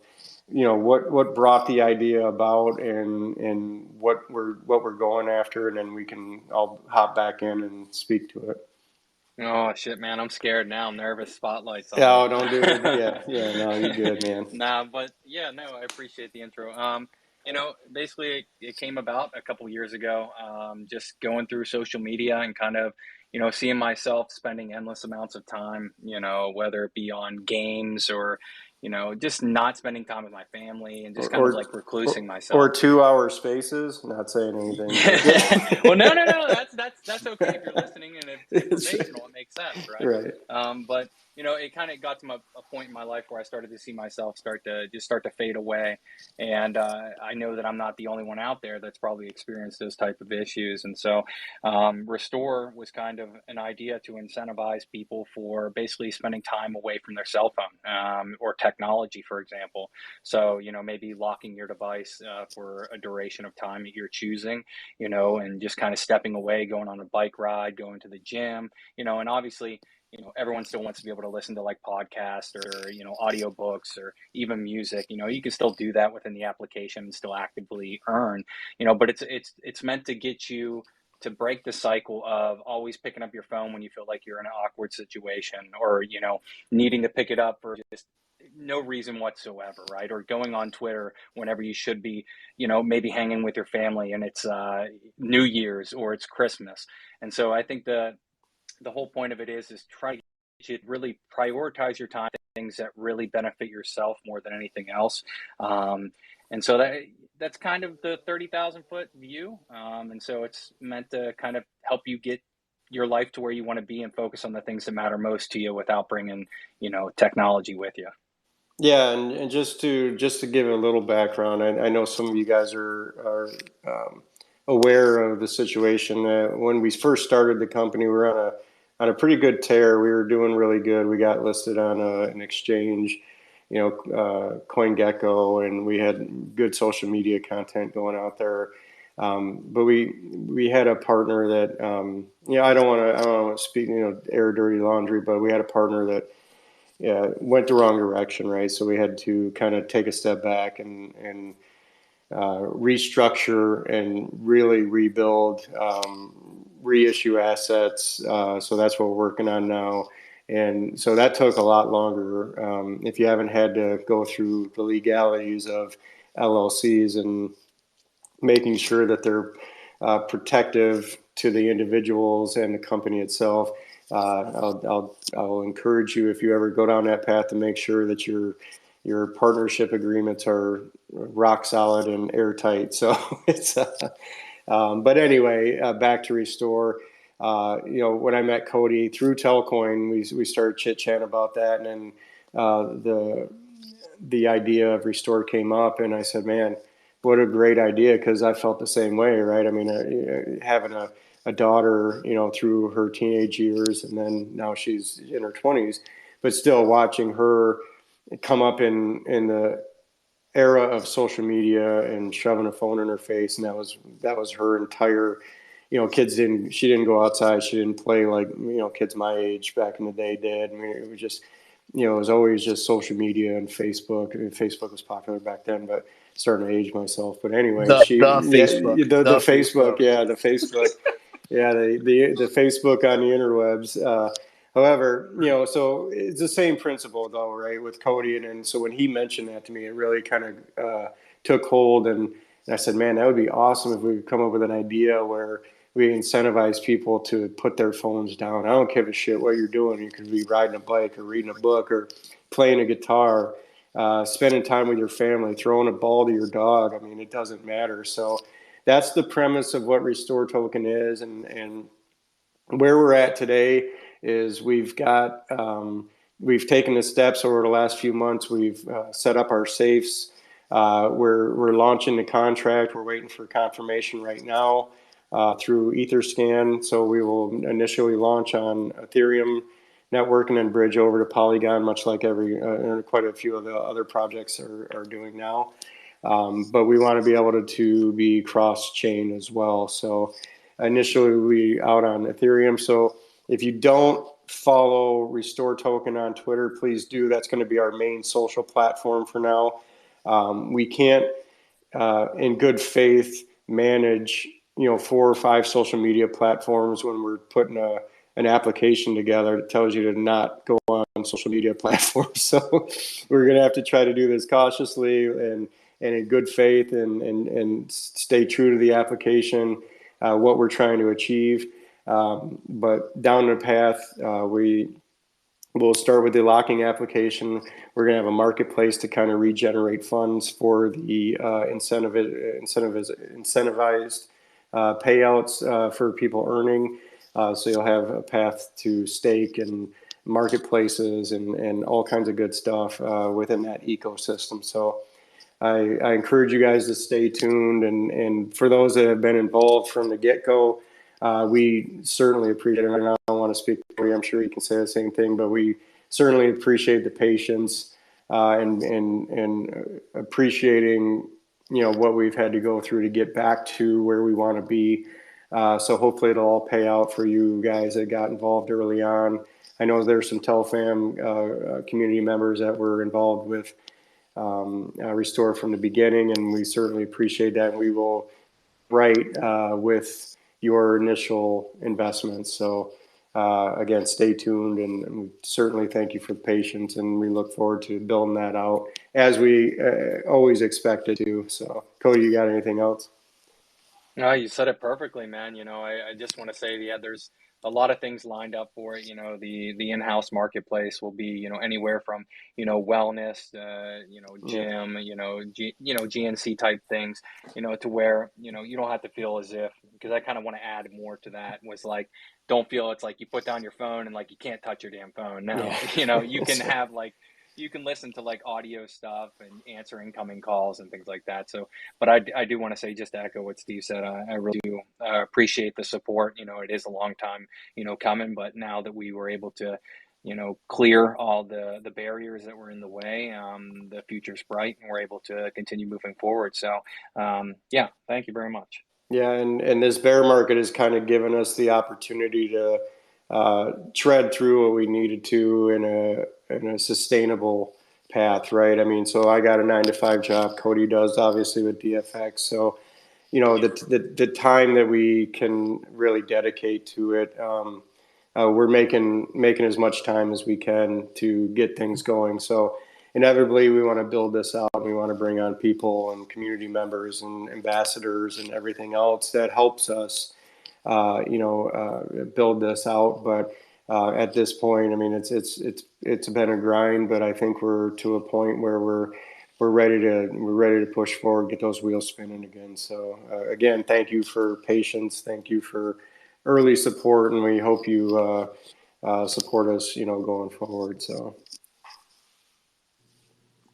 Speaker 1: what brought the idea about and what we're going after, and then I'll hop back in and speak to it.
Speaker 3: Oh shit, man, I'm scared now. I'm nervous. Spotlights on.
Speaker 1: Oh, don't do it. Yeah, no, you're good, man.
Speaker 3: I appreciate the intro. Basically it came about a couple years ago. Just going through social media and kind of seeing myself spending endless amounts of time, whether it be on games or just not spending time with my family and just kind of like reclusing myself.
Speaker 1: Or 2 hour spaces, not saying anything.
Speaker 3: Well, no. That's okay if you're listening and it's informational. It makes sense, right?
Speaker 1: Right.
Speaker 3: But it kind of got to a point in my life where I started to see myself start to fade away. And I know that I'm not the only one out there that's probably experienced those type of issues. And so Restore was kind of an idea to incentivize people for basically spending time away from their cell phone or technology, for example. So, maybe locking your device for a duration of time that you're choosing, and just kind of stepping away, going on a bike ride, going to the gym, and obviously, everyone still wants to be able to listen to like podcasts or, audiobooks or even music. You can still do that within the application and still actively earn, but it's meant to get you to break the cycle of always picking up your phone when you feel like you're in an awkward situation, or, needing to pick it up for just no reason whatsoever, right? Or going on Twitter whenever you should be, maybe hanging with your family and it's New Year's or it's Christmas. And so I think the whole point of it is try to get you to really prioritize your time, things that really benefit yourself more than anything else. And so that's kind of the 30,000-foot view. And so it's meant to kind of help you get your life to where you want to be and focus on the things that matter most to you without bringing, technology with you.
Speaker 1: Yeah, and just to give a little background, I know some of you guys are aware of the situation. When we first started the company, we were on a pretty good tear. We were doing really good. We got listed on an exchange, CoinGecko, and we had good social media content going out there. But we had a partner that I don't want to speak, air dirty laundry, but we had a partner that went the wrong direction, right? So we had to kind of take a step back and restructure and really rebuild, reissue assets. So that's what we're working on now. And so that took a lot longer. If you haven't had to go through the legalities of LLCs and making sure that they're protective to the individuals and the company itself. I'll encourage you, if you ever go down that path, to make sure that your partnership agreements are rock solid and airtight. So but anyway, back to Restore. When I met Coty through Telcoin, we started chit chatting about that, and then the idea of Restore came up, and I said, man, what a great idea, because I felt the same way, right? I mean, having a daughter, through her teenage years, and then now she's in her 20s, but still watching her come up in the era of social media and shoving a phone in her face, and that was her entire, she didn't go outside, she didn't play like, kids my age back in the day did. I mean, it was just, it was always just social media and Facebook. I mean, Facebook was popular back then, but starting to age myself. But anyway,
Speaker 5: The Facebook,
Speaker 1: the Facebook, yeah, the Facebook, yeah, the Facebook on the interwebs. However, so it's the same principle though, right? With Coty, and so when he mentioned that to me, it really kind of took hold, and I said, man, that would be awesome if we could come up with an idea where we incentivize people to put their phones down. I don't give a shit what you're doing. You could be riding a bike or reading a book or playing a guitar, spending time with your family, throwing a ball to your dog. I mean, it doesn't matter. So that's the premise of what Restore Token is, and where we're at today is we've taken the steps over the last few months. We've set up our safes. We're launching the contract. We're waiting for confirmation right now through Etherscan. So we will initially launch on Ethereum network and then bridge over to Polygon, much like quite a few of the other projects are doing now. But we want to be able to be cross-chain as well. So initially we out on Ethereum. So if you don't follow Restore Token on Twitter, please do. That's going to be our main social platform for now. We can't, in good faith, manage 4 or 5 social media platforms when we're putting an application together that tells you to not go on social media platforms. So we're going to have to try to do this cautiously and in good faith and stay true to the application, what we're trying to achieve. But down the path, we'll start with the locking application. We're going to have a marketplace to kind of regenerate funds for the incentivized payouts for people earning. So you'll have a path to stake and marketplaces and all kinds of good stuff within that ecosystem. So I encourage you guys to stay tuned, and for those that have been involved from the get-go, we certainly appreciate it. And I don't want to speak for you. I'm sure you can say the same thing, but we certainly appreciate the patience and appreciating what we've had to go through to get back to where we want to be. So hopefully it'll all pay out for you guys that got involved early on. I know there's some Telfam community members that were involved with Restore from the beginning, and we certainly appreciate that. And we will write with your initial investments. So again, stay tuned, and we certainly thank you for the patience, and we look forward to building that out as we always expected to. So Cody, you got anything else?
Speaker 3: No, you said it perfectly, man. I just want to say, yeah, there's a lot of things lined up for it. The in-house marketplace will be, anywhere from, wellness,
Speaker 1: Yeah.
Speaker 3: gym, GNC type things, to where, you don't have to feel as if, because I kind of want to add more to that, was like, don't feel it's like you put down your phone and like you can't touch your damn phone. No,
Speaker 1: Yeah.
Speaker 3: you can have like, you can listen to like audio stuff and answer incoming calls and things like that. So, but I do want to say, just to echo what Steve said, I really do appreciate the support. It is a long time, coming, but now that we were able to, clear all the barriers that were in the way, the future's bright, and we're able to continue moving forward. So, yeah, thank you very much.
Speaker 1: Yeah, and this bear market has kind of given us the opportunity to tread through what we needed to in a sustainable path, right? I mean, so I got a 9 to 5 job. Cody does, obviously, with DFX. So the time that we can really dedicate to it, we're making as much time as we can to get things going. So inevitably, we want to build this out. We want to bring on people and community members and ambassadors and everything else that helps us, build this out. But at this point, I mean, it's been a grind, but I think we're to a point where we're ready to push forward, get those wheels spinning again. So again, thank you for patience. Thank you for early support, and we hope you support us, going forward. So.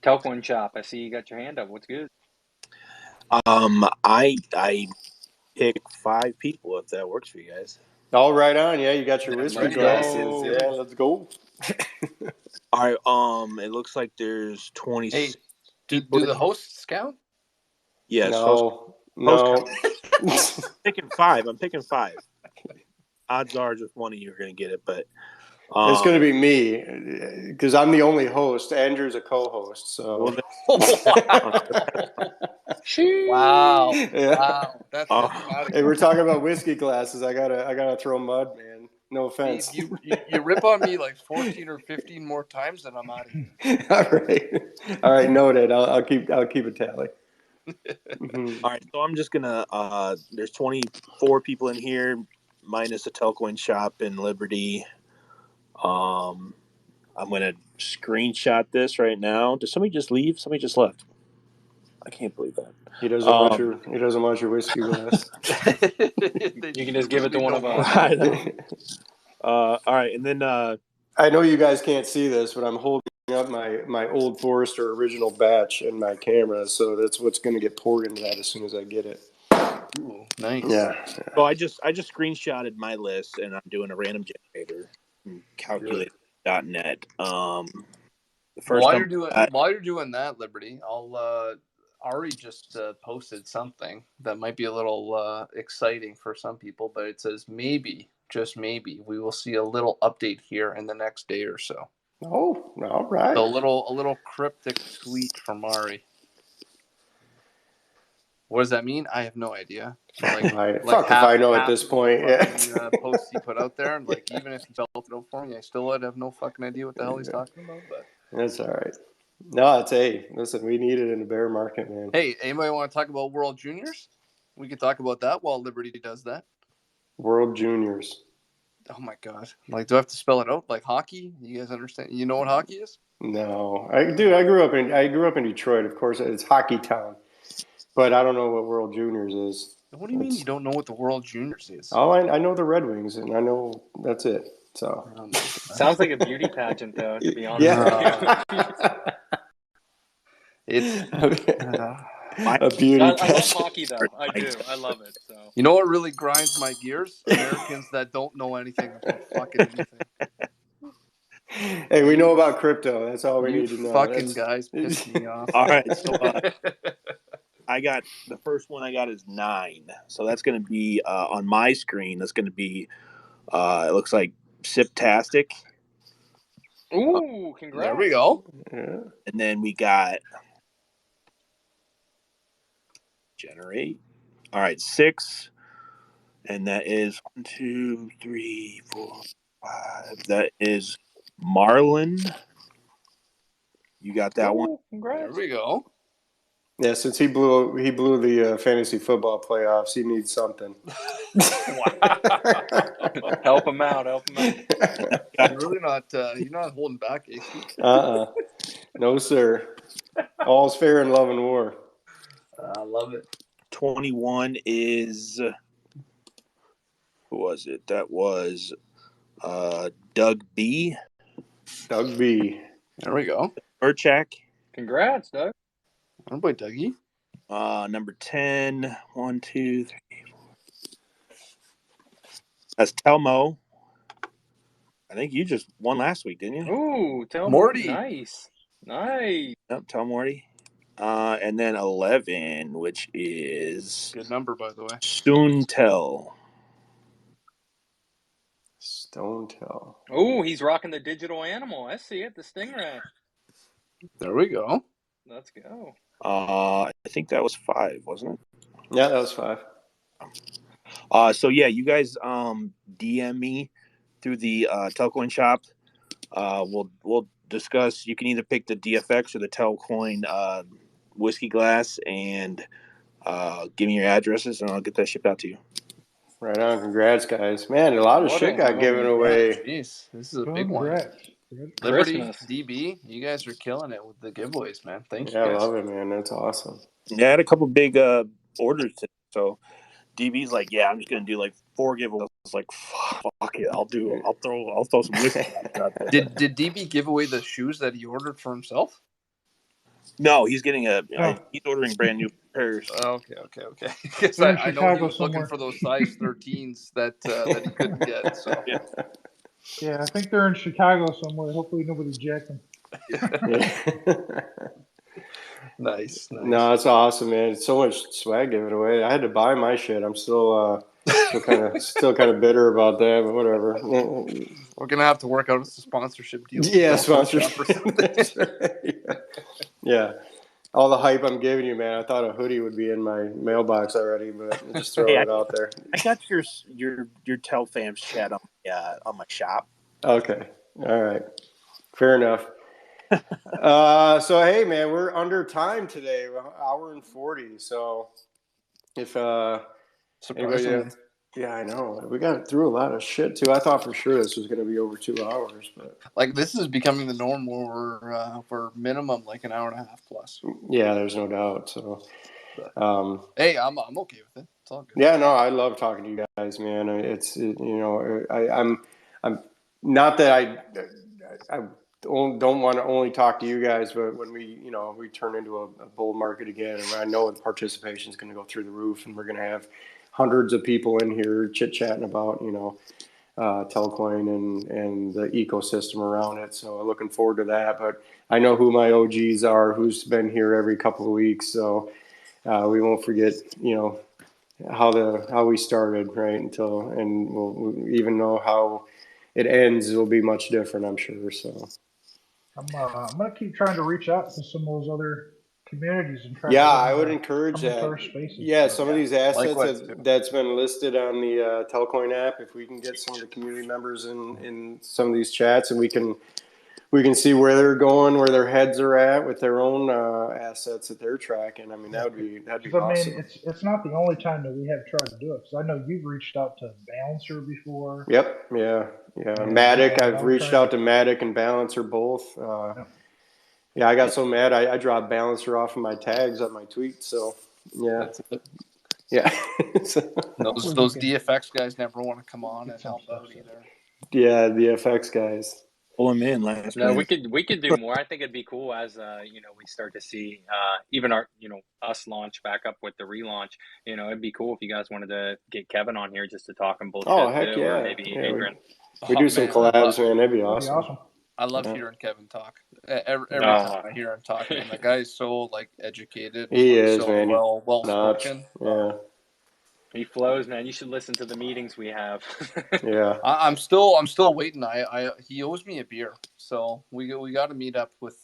Speaker 3: Telfam Shop, I see you got your hand up. What's good?
Speaker 5: I pick 5 people if that works for you guys.
Speaker 1: All right on. Yeah, you got your whiskey
Speaker 3: Let's
Speaker 1: glasses.
Speaker 3: go.
Speaker 1: Yeah, let's go.
Speaker 5: All right. It looks like there's 20.
Speaker 2: Hey, do the hosts count?
Speaker 5: Yes.
Speaker 1: No.
Speaker 5: Picking 5. I'm picking 5. Odds are just one of you are going to get it, but
Speaker 1: It's going to be me because I'm the only host. Andrew's a co-host. So.
Speaker 2: Wow.
Speaker 1: Yeah.
Speaker 2: Wow. That's
Speaker 1: Hey, we're talking about whiskey glasses. I gotta throw mud, man. No offense.
Speaker 2: Steve, you rip on me like 14 or 15 more times, and I'm out of here.
Speaker 1: All right, noted. I'll keep a tally.
Speaker 5: All right, so I'm just gonna. There's 24 people in here, minus a Telcoin shop in Liberty. I'm gonna screenshot this right now. Did somebody just leave? Somebody just left. I can't believe that.
Speaker 1: He doesn't want your whiskey glass.
Speaker 3: You can just give it to one of us.
Speaker 5: All right, and then
Speaker 1: I know you guys can't see this, but I'm holding up my Old Forester original batch in my camera, so that's what's going to get poured into that as soon as I get it.
Speaker 2: Ooh, nice.
Speaker 1: Yeah.
Speaker 5: So I just screenshotted my list, and I'm doing a random generator from calculate.net.
Speaker 2: While you're doing that, Liberty, I'll Ari just posted something that might be a little exciting for some people, but it says maybe, just maybe, we will see a little update here in the next day or so.
Speaker 1: Oh, all right.
Speaker 2: So a little cryptic tweet from Ari. What does that mean? I have no idea.
Speaker 1: Fuck if I know at this point. Yeah.
Speaker 2: Posts he put out there, and like even if he spelled it out for me, I still would have no fucking idea what the hell he's talking about. But
Speaker 1: that's all right. No, listen, we need it in the bear market, man.
Speaker 2: Hey, anybody want to talk about World Juniors? We could talk about that while Liberty does that.
Speaker 1: World Juniors.
Speaker 2: Oh my god! Like, do I have to spell it out like hockey? You guys understand? You know what hockey is?
Speaker 1: No, I grew up in Detroit. Of course, it's hockey town, but I don't know what World Juniors is.
Speaker 2: What do you mean you don't know what the World Juniors is?
Speaker 1: Oh, I know the Red Wings, and I know that's it. So
Speaker 2: Oh my goodness.
Speaker 3: Sounds like a beauty pageant, though. To be honest
Speaker 1: yeah.
Speaker 3: with you.
Speaker 2: It's
Speaker 1: A beauty
Speaker 3: I love
Speaker 1: pageant.
Speaker 3: hockey, though. I do. I love it. So
Speaker 2: you know what really grinds my gears? Americans that don't know anything about fucking anything.
Speaker 1: Hey, we know about crypto. That's all we
Speaker 2: You
Speaker 1: need to know.
Speaker 2: fucking guys piss me off.
Speaker 5: All right, so I got the first one I got is 9. So that's going to be on my screen. That's going to be it looks like Siptastic,
Speaker 3: ooh, congrats.
Speaker 2: There we go.
Speaker 1: Yeah.
Speaker 5: and then we got generate. All right, 6, and that is 1, 2, 3, 4, 5. That is Marlin. You got that one?
Speaker 3: Ooh, congrats.
Speaker 2: There we go.
Speaker 1: Yeah, since he blew the fantasy football playoffs, he needs something.
Speaker 3: Help him out. Help him out.
Speaker 2: You're really not. You're not holding back, AC.
Speaker 1: No, sir. All's fair in love and war.
Speaker 2: I love it.
Speaker 5: 21 is who was it? That was Doug B.
Speaker 1: Doug B.
Speaker 2: There we go.
Speaker 5: Urchak.
Speaker 3: Congrats, Doug.
Speaker 2: Oh boy, Dougie.
Speaker 5: Number 10. 1, 2, 3, 4. That's Telmo. I think you just won last week, didn't you?
Speaker 3: Ooh, tell
Speaker 2: Morty.
Speaker 3: Nice.
Speaker 5: Yep, Tell Morty. And then 11, which is
Speaker 2: Good number, by the way.
Speaker 5: Soon Tell.
Speaker 1: Stone Tell.
Speaker 3: Ooh, he's rocking the digital animal. I see it. The stingray.
Speaker 2: There we go.
Speaker 3: Let's go.
Speaker 5: I think that was 5, wasn't it?
Speaker 1: Yeah, that was 5.
Speaker 5: So yeah, you guys DM me through the Telcoin shop. We'll discuss. You can either pick the DFX or the Telcoin whiskey glass, and give me your addresses, and I'll get that shipped out to you.
Speaker 1: Right on. Congrats, guys. Man, a lot of
Speaker 3: What
Speaker 1: shit got given away.
Speaker 2: Jeez, this is a big one.
Speaker 4: Congrats.
Speaker 2: Liberty,
Speaker 3: Christmas.
Speaker 2: DB, you guys are killing it with the giveaways, man. Thank you
Speaker 1: Yeah, I
Speaker 2: guys.
Speaker 1: love it, man. That's awesome.
Speaker 5: Yeah, I had a couple big orders today, so DB's like, yeah, I'm just gonna do like 4 giveaways. I was like, fuck it, I'll throw some whiskey out there.
Speaker 2: Did DB give away the shoes that he ordered for himself?
Speaker 5: No, he's getting he's ordering brand new pairs.
Speaker 2: Okay. Because
Speaker 4: They're in
Speaker 2: I know he
Speaker 4: Chicago
Speaker 2: was looking
Speaker 4: somewhere.
Speaker 2: for those size 13s that he couldn't get. So
Speaker 4: Yeah, I think they're in Chicago somewhere. Hopefully nobody jacked them.
Speaker 2: nice.
Speaker 1: No, that's awesome, man. It's so much swag given away. I had to buy my shit. I'm still kind of bitter about that, but whatever.
Speaker 2: We're gonna have to work out a sponsorship deal.
Speaker 1: Yeah, sponsorship. Yeah. All the hype I'm giving you, man. I thought a hoodie would be in my mailbox already, but I'm just throwing it out there.
Speaker 5: I got your Telfam chat on my shop.
Speaker 1: Okay. All right. Fair enough. So hey, man, we're under time today. We're 1:40. So if
Speaker 2: Surprisingly.
Speaker 1: yeah, I know. We got through a lot of shit too. I thought for sure this was going to be over 2 hours, but
Speaker 2: Like this is becoming the norm where we're minimum like an hour and a half plus.
Speaker 1: yeah, there's no doubt. So,
Speaker 2: hey, I'm okay with it. It's all good.
Speaker 1: yeah, no, I love talking to you guys, man. I'm not that I don't want to only talk to you guys, but when we turn into a bull market again, and I know the participation is going to go through the roof, and we're going to have hundreds of people in here chit chatting about Telcoin and the ecosystem around it. So looking forward to that. But I know who my OGs are, who's been here every couple of weeks. So we won't forget, how we started, right? And we'll even know how it ends. It'll be much different, I'm sure. So
Speaker 4: I'm gonna keep trying to reach out to some of those other communities and try.
Speaker 1: yeah,
Speaker 4: to
Speaker 1: I would encourage
Speaker 4: come into
Speaker 1: that.
Speaker 4: our spaces.
Speaker 1: Yeah, some of these assets
Speaker 2: Likewise, too.
Speaker 1: that's been listed on the Telcoin app. If we can get some of the community members in some of these chats, and we can see where they're going, where their heads are at with their own assets that they're tracking. I mean, that'd be
Speaker 4: 'Cause,
Speaker 1: awesome.
Speaker 4: I mean, it's not the only time that we have tried to do it. Because I know you've reached out to Balancer before.
Speaker 1: Yep. Yeah.
Speaker 4: Yeah,
Speaker 1: Matic.
Speaker 4: yeah,
Speaker 1: I've
Speaker 4: I'm
Speaker 1: reached
Speaker 4: trying
Speaker 1: out to Matic and Balancer both.
Speaker 4: Yeah.
Speaker 1: Yeah, I got so mad I dropped Balancer off of my tags on my tweets. So yeah,
Speaker 2: That's it.
Speaker 1: yeah.
Speaker 2: Those DFX guys never want to come on and help out either.
Speaker 1: Yeah, the FX guys.
Speaker 5: Pull him in last
Speaker 3: No, we
Speaker 5: minute.
Speaker 3: could do more. I think it'd be cool as we start to see even our us launch back up with the relaunch. It'd be cool if you guys wanted to get Kevin on here just to talk and
Speaker 1: Oh,
Speaker 3: bullshit
Speaker 1: heck
Speaker 3: too, or
Speaker 1: yeah.
Speaker 3: maybe
Speaker 1: Yeah,
Speaker 3: Adrian.
Speaker 1: we
Speaker 2: Oh
Speaker 1: do some
Speaker 2: man, I
Speaker 1: collabs,
Speaker 2: love
Speaker 1: man. That'd be
Speaker 4: That'd be
Speaker 1: awesome.
Speaker 4: awesome.
Speaker 2: I love
Speaker 1: Yeah.
Speaker 2: hearing Kevin talk. Every time
Speaker 3: Uh,
Speaker 2: I hear him talk, man, that guy is so like educated and
Speaker 1: He
Speaker 2: like
Speaker 1: is,
Speaker 2: so
Speaker 1: man. He's
Speaker 2: well
Speaker 1: notch.
Speaker 2: spoken.
Speaker 1: Yeah.
Speaker 3: he flows, man. You should listen to the meetings we have.
Speaker 1: Yeah.
Speaker 2: I'm still waiting. He owes me a beer, so we got to meet up with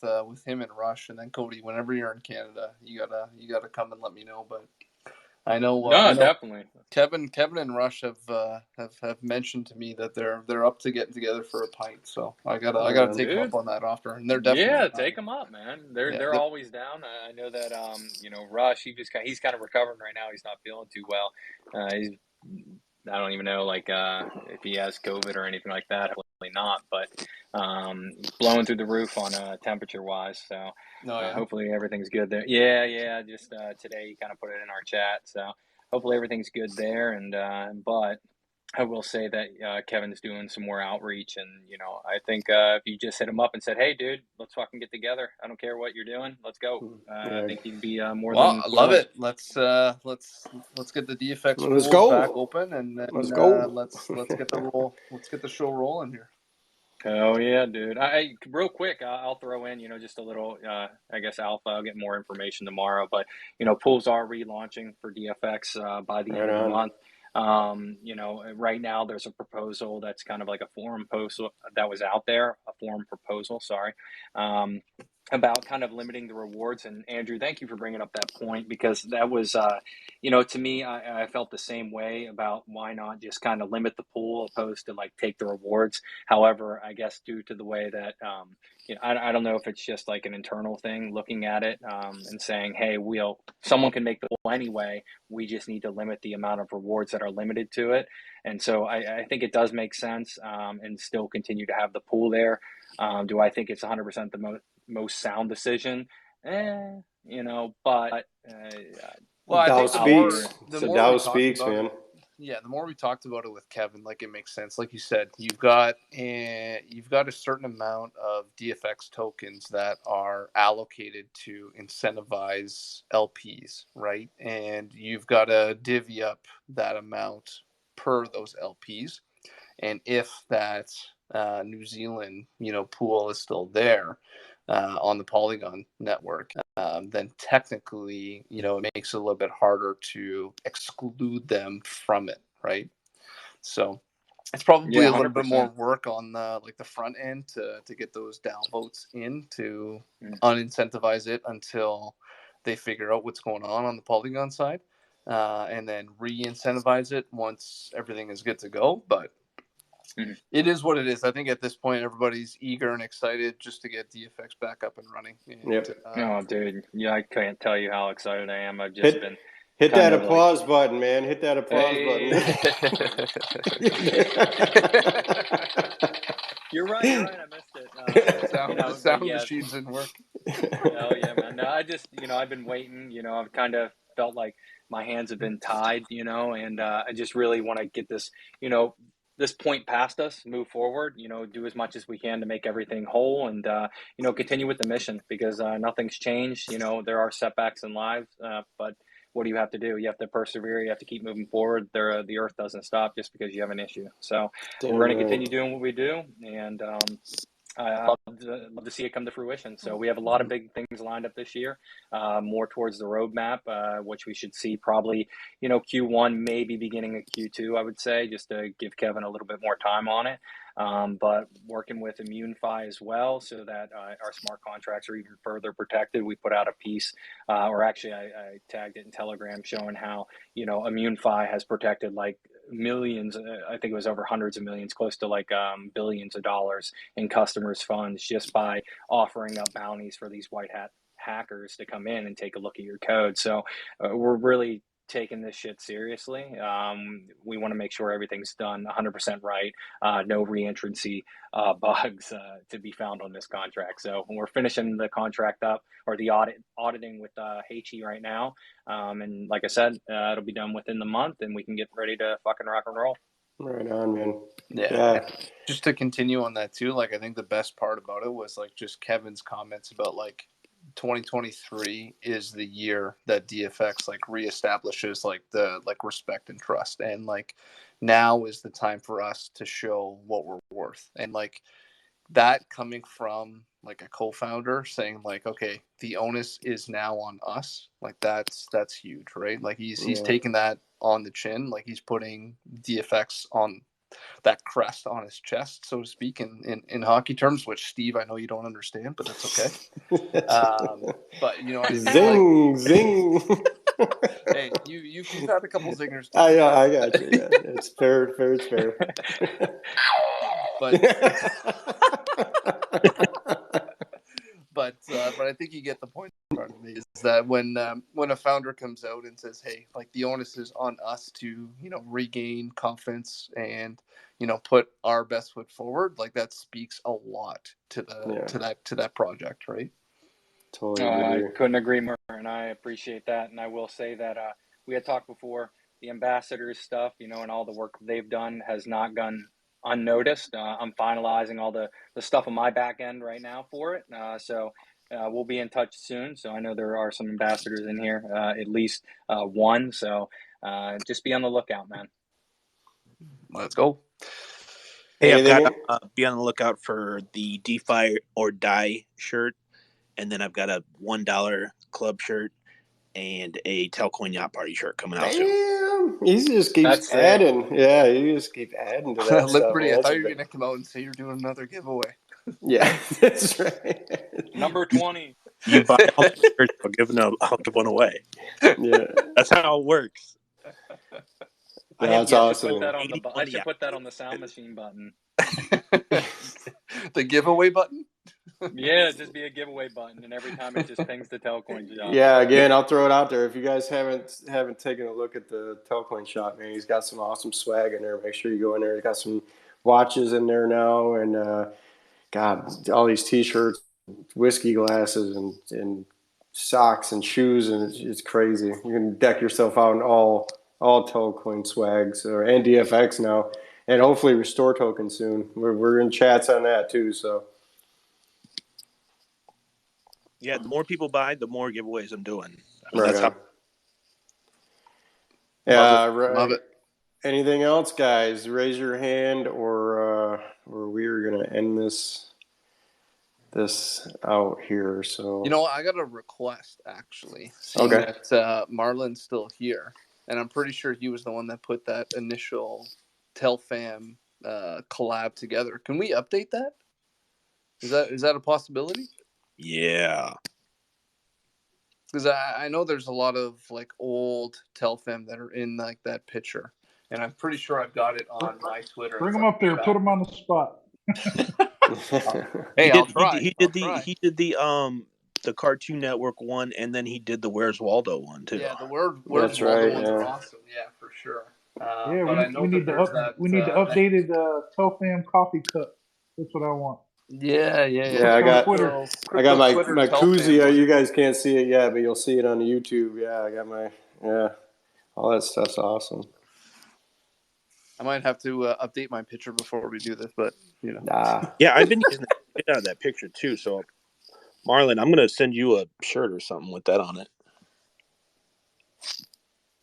Speaker 2: him and Rush, and then Coty. Whenever you're in Canada, you gotta come and let me know. But I
Speaker 3: No,
Speaker 2: know
Speaker 3: definitely.
Speaker 2: Kevin and Rush have mentioned to me that they're up to getting together for a pint. So I gotta take them
Speaker 3: Dude.
Speaker 2: up on that offer, and they're
Speaker 3: Yeah,
Speaker 2: definitely
Speaker 3: take them up, man.
Speaker 2: yeah.
Speaker 3: They're always down. I know that Rush. He's kind of recovering right now. He's not feeling too well. He's I don't even know like if he has COVID or anything like that. Hopefully not, but blowing through the roof on temperature wise. So
Speaker 2: No, yeah.
Speaker 3: hopefully everything's good there. Yeah, yeah. Just today he kind of put it in our chat. So hopefully everything's good there. And but I will say that Kevin's doing some more outreach, and I think if you just hit him up and said, "Hey, dude, let's fucking get together. I don't care what you're doing. Let's go." I
Speaker 1: Yeah.
Speaker 3: think he'd be more
Speaker 2: Well,
Speaker 3: than
Speaker 2: I love
Speaker 3: willing.
Speaker 2: it. Let's get the DFX
Speaker 1: Let's
Speaker 2: pools back
Speaker 1: go.
Speaker 2: open, and
Speaker 1: Let's
Speaker 2: then
Speaker 1: go.
Speaker 2: let's get the show rolling here.
Speaker 3: Oh yeah, dude. Real quick, I'll throw in, just a little, I guess alpha. I'll get more information tomorrow, but pools are relaunching for DFX by the
Speaker 1: Right
Speaker 3: end of the
Speaker 1: on.
Speaker 3: month. Right now there's a proposal that's kind of like a forum post that was out there, a forum proposal, sorry, about kind of limiting the rewards. And Andrew, thank you for bringing up that point because that was, to me, I felt the same way about why not just kind of limit the pool opposed to like take the rewards. However, I guess due to the way that, I don't know if it's just like an internal thing looking at it and saying, hey, someone can make the pool anyway. We just need to limit the amount of rewards that are limited to it. And so I think it does make sense and still continue to have the pool there. Do I think it's 100% the most sound decision? But
Speaker 2: Well, I
Speaker 1: Dow
Speaker 2: think
Speaker 3: I'll
Speaker 1: speaks.
Speaker 3: hear.
Speaker 2: the
Speaker 1: So
Speaker 2: more we
Speaker 1: Dow
Speaker 2: talked
Speaker 1: speaks,
Speaker 2: about it,
Speaker 1: man.
Speaker 2: yeah, the more we talked about it with Kevin, like it makes sense. Like you said, you've got a certain amount of DFX tokens that are allocated to incentivize LPs, right? And you've got to divvy up that amount per those LPs. And if that New Zealand, pool is still there on the Polygon network, then technically, it makes it a little bit harder to exclude them from it, right? So it's probably
Speaker 3: Yeah,
Speaker 2: a little bit more
Speaker 3: 100%.
Speaker 2: work on the front end to get those downvotes in to
Speaker 3: Mm.
Speaker 2: unincentivize it until they figure out what's going on the Polygon side, and then re-incentivize it once everything is good to go. But
Speaker 3: Mhm.
Speaker 2: it is what it is. I think at this point, everybody's eager and excited just to get DFX back up and running. And,
Speaker 1: Yep.
Speaker 3: Oh, dude. Yeah, I can't tell you how excited I am. I've just been
Speaker 1: Hit
Speaker 3: kind
Speaker 1: that
Speaker 3: of like,
Speaker 1: applause button, man. Hit that applause button.
Speaker 3: hey. You're right. I missed it.
Speaker 2: the
Speaker 3: But
Speaker 2: sound
Speaker 3: yes.
Speaker 2: machines didn't work.
Speaker 3: Oh yeah, man. No, I just, I've been waiting. I've kind of felt like my hands have been tied. And I just really want to get this, this point past us, move forward. Do as much as we can to make everything whole, and continue with the mission because nothing's changed. There are setbacks in lives, but what do you have to do? You have to persevere. You have to keep moving forward. The earth doesn't stop just because you have an issue. So we're
Speaker 1: Damn
Speaker 3: going to
Speaker 1: right.
Speaker 3: continue doing what we do, and I love to see it come to fruition. So we have a lot of big things lined up this year, more towards the roadmap, which we should see probably, Q1, maybe beginning of Q2, I would say, just to give Kevin a little bit more time on it. But working with ImmuneFi as well so that our smart contracts are even further protected. We put out a piece, or actually I tagged it in Telegram showing how, ImmuneFi has protected like millions, I think it was over hundreds of millions, close to like billions of dollars in customers' funds just by offering up bounties for these white hat hackers to come in and take a look at your code. So we're really taking this shit seriously. We want to make sure everything's done 100% right. No reentrancy bugs to be found on this contract. So we're finishing the contract up or the auditing with HE right now. And like I said, it'll be done within the month and we can get ready to fucking rock and roll.
Speaker 1: Right on, man.
Speaker 2: Yeah. Just to continue on that too, like I think the best part about it was like just Kevin's comments about like 2023 is the year that DFX like reestablishes like the like respect and trust, and like now is the time for us to show what we're worth. And like that coming from like a co-founder saying like, okay, the onus is now on us, like that's huge, right? Like he's taking that on the chin, like he's putting DFX on that crest on his chest, so to speak, in hockey terms, which Steve, I know you don't understand, but that's okay. But you know what I mean?
Speaker 1: Zing, like, zing.
Speaker 2: Hey, you've had a couple zingers.
Speaker 1: I got you. Yeah, it's fair. It's fair.
Speaker 2: But I think you get the point. Part of me is that when a founder comes out and says, "Hey, like the onus is on us to regain confidence and put our best foot forward," like that speaks a lot to that project, right?
Speaker 1: Totally agree.
Speaker 3: I couldn't agree more, and I appreciate that. And I will say that we had talked before, the ambassadors stuff, and all the work they've done has not gone unnoticed. I'm finalizing all the stuff on my back end right now for it. So we'll be in touch soon. So I know there are some ambassadors in here, at least one. So just be on the lookout, man.
Speaker 2: Let's go.
Speaker 5: Hey, I've got to be on the lookout for the DeFi or Die shirt. And then I've got a $1 club shirt and a Telcoin Yacht Party shirt coming out soon.
Speaker 1: He just keeps adding. Yeah, you just keep adding to that stuff.
Speaker 2: I thought you were going to come out and say you're doing another giveaway.
Speaker 1: Yeah, that's right.
Speaker 3: Number 20.
Speaker 5: You buy all the shirts, I'll give one away.
Speaker 1: Yeah.
Speaker 5: That's how it works.
Speaker 1: That's awesome.
Speaker 3: I should put that on the sound machine button.
Speaker 2: The giveaway button?
Speaker 3: Yeah, just be a giveaway button, and every time it just pings the Telcoin shop.
Speaker 1: Yeah, again, I'll throw it out there. If you guys haven't taken a look at the Telcoin shop, man, he's got some awesome swag in there. Make sure you go in there. He's got some watches in there now, and God, all these T-shirts, whiskey glasses, and socks and shoes, and it's crazy. You can deck yourself out in all Telcoin swags and DFX now, and hopefully Restore Token soon. We're in chats on that too, so.
Speaker 5: Yeah, the more people buy, the more giveaways I'm doing.
Speaker 1: Right on. Yeah, right.
Speaker 2: Love it.
Speaker 1: Anything else, guys? Raise your hand, or we're gonna end this out here. So
Speaker 2: I got a request actually.
Speaker 1: Okay.
Speaker 2: That Marlon's still here, and I'm pretty sure he was the one that put that initial Telfam collab together. Can we update that? Is that a possibility?
Speaker 5: Yeah.
Speaker 2: Because I know there's a lot of like old Telfam that are in like that picture, and I'm pretty sure I've got it on my Twitter.
Speaker 4: Bring them up there. Put them on the spot.
Speaker 2: Hey, I'll try.
Speaker 5: He did the Cartoon Network one, and then he did the Where's Waldo one too.
Speaker 2: Yeah, the Where's Waldo ones are awesome. Yeah, for sure.
Speaker 4: We need the updated Telfam coffee cup. That's what I want.
Speaker 2: Yeah.
Speaker 1: I got my koozie. You guys can't see it yet, but you'll see it on the YouTube. Yeah, I got all that stuff's awesome.
Speaker 2: I might have to update my picture before we do this, but
Speaker 5: Yeah, I've been using the shit out of that picture too. So, Marlon, I'm gonna send you a shirt or something with that on it.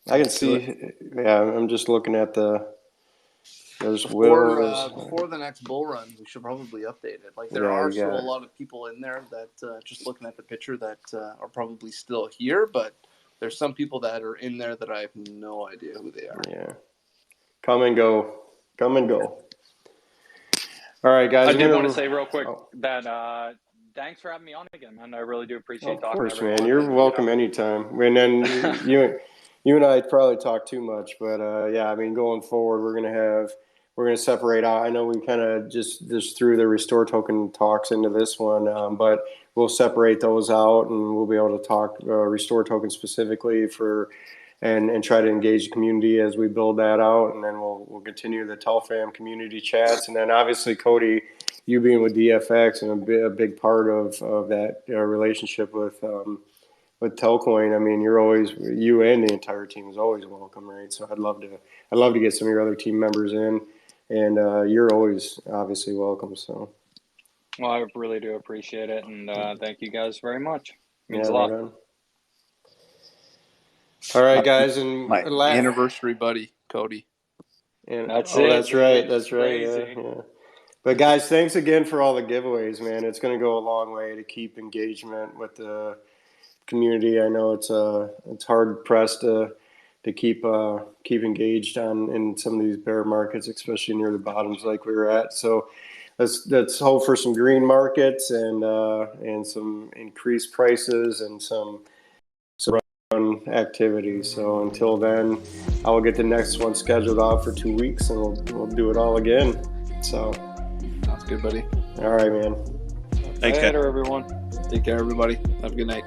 Speaker 1: I can see. Yeah, I'm just looking at There's
Speaker 2: before the next bull run, we should probably update it. Like there are still a lot of people in there that just looking at the picture that are probably still here, but there's some people that are in there that I have no idea who they are.
Speaker 1: Yeah, come and go. All right, guys.
Speaker 3: I did want to say real quick that thanks for having me on again, man. I really do appreciate talking. Of course,
Speaker 1: man. You're welcome anytime. And then you and I probably talk too much, but I mean, going forward, we're gonna separate out. I know we kind of just threw the Restore Token talks into this one, but we'll separate those out, and we'll be able to talk Restore Token specifically and try to engage the community as we build that out, and then we'll continue the Telfam community chats, and then obviously Coty, you being with DFX and a big part of that relationship with with Telcoin, I mean, you and the entire team is always welcome, right? So I'd love to get some of your other team members in, and you're always obviously welcome. So
Speaker 3: Well, I really do appreciate it, and thank you guys very much. Means
Speaker 1: yeah,
Speaker 3: a lot.
Speaker 1: right on. All right, guys, and
Speaker 2: My anniversary buddy, Coty.
Speaker 3: That's
Speaker 1: oh,
Speaker 3: it,
Speaker 1: that's
Speaker 3: dude.
Speaker 1: right,
Speaker 3: It's
Speaker 1: that's right,
Speaker 3: crazy.
Speaker 1: yeah. But guys, thanks again for all the giveaways, man. It's going to go a long way to keep engagement with the community. I know it's hard pressed to keep engaged on in some of these bear markets, especially near the bottoms like we were at. So let's hope for some green markets and some increased prices and some run activity. So until then, I will get the next one scheduled out for 2 weeks, and we'll do it all again. So
Speaker 2: Sounds good, buddy.
Speaker 1: all right, man.
Speaker 5: Thanks, guys.
Speaker 3: Later, everyone.
Speaker 2: Take care, everybody. Have a good night.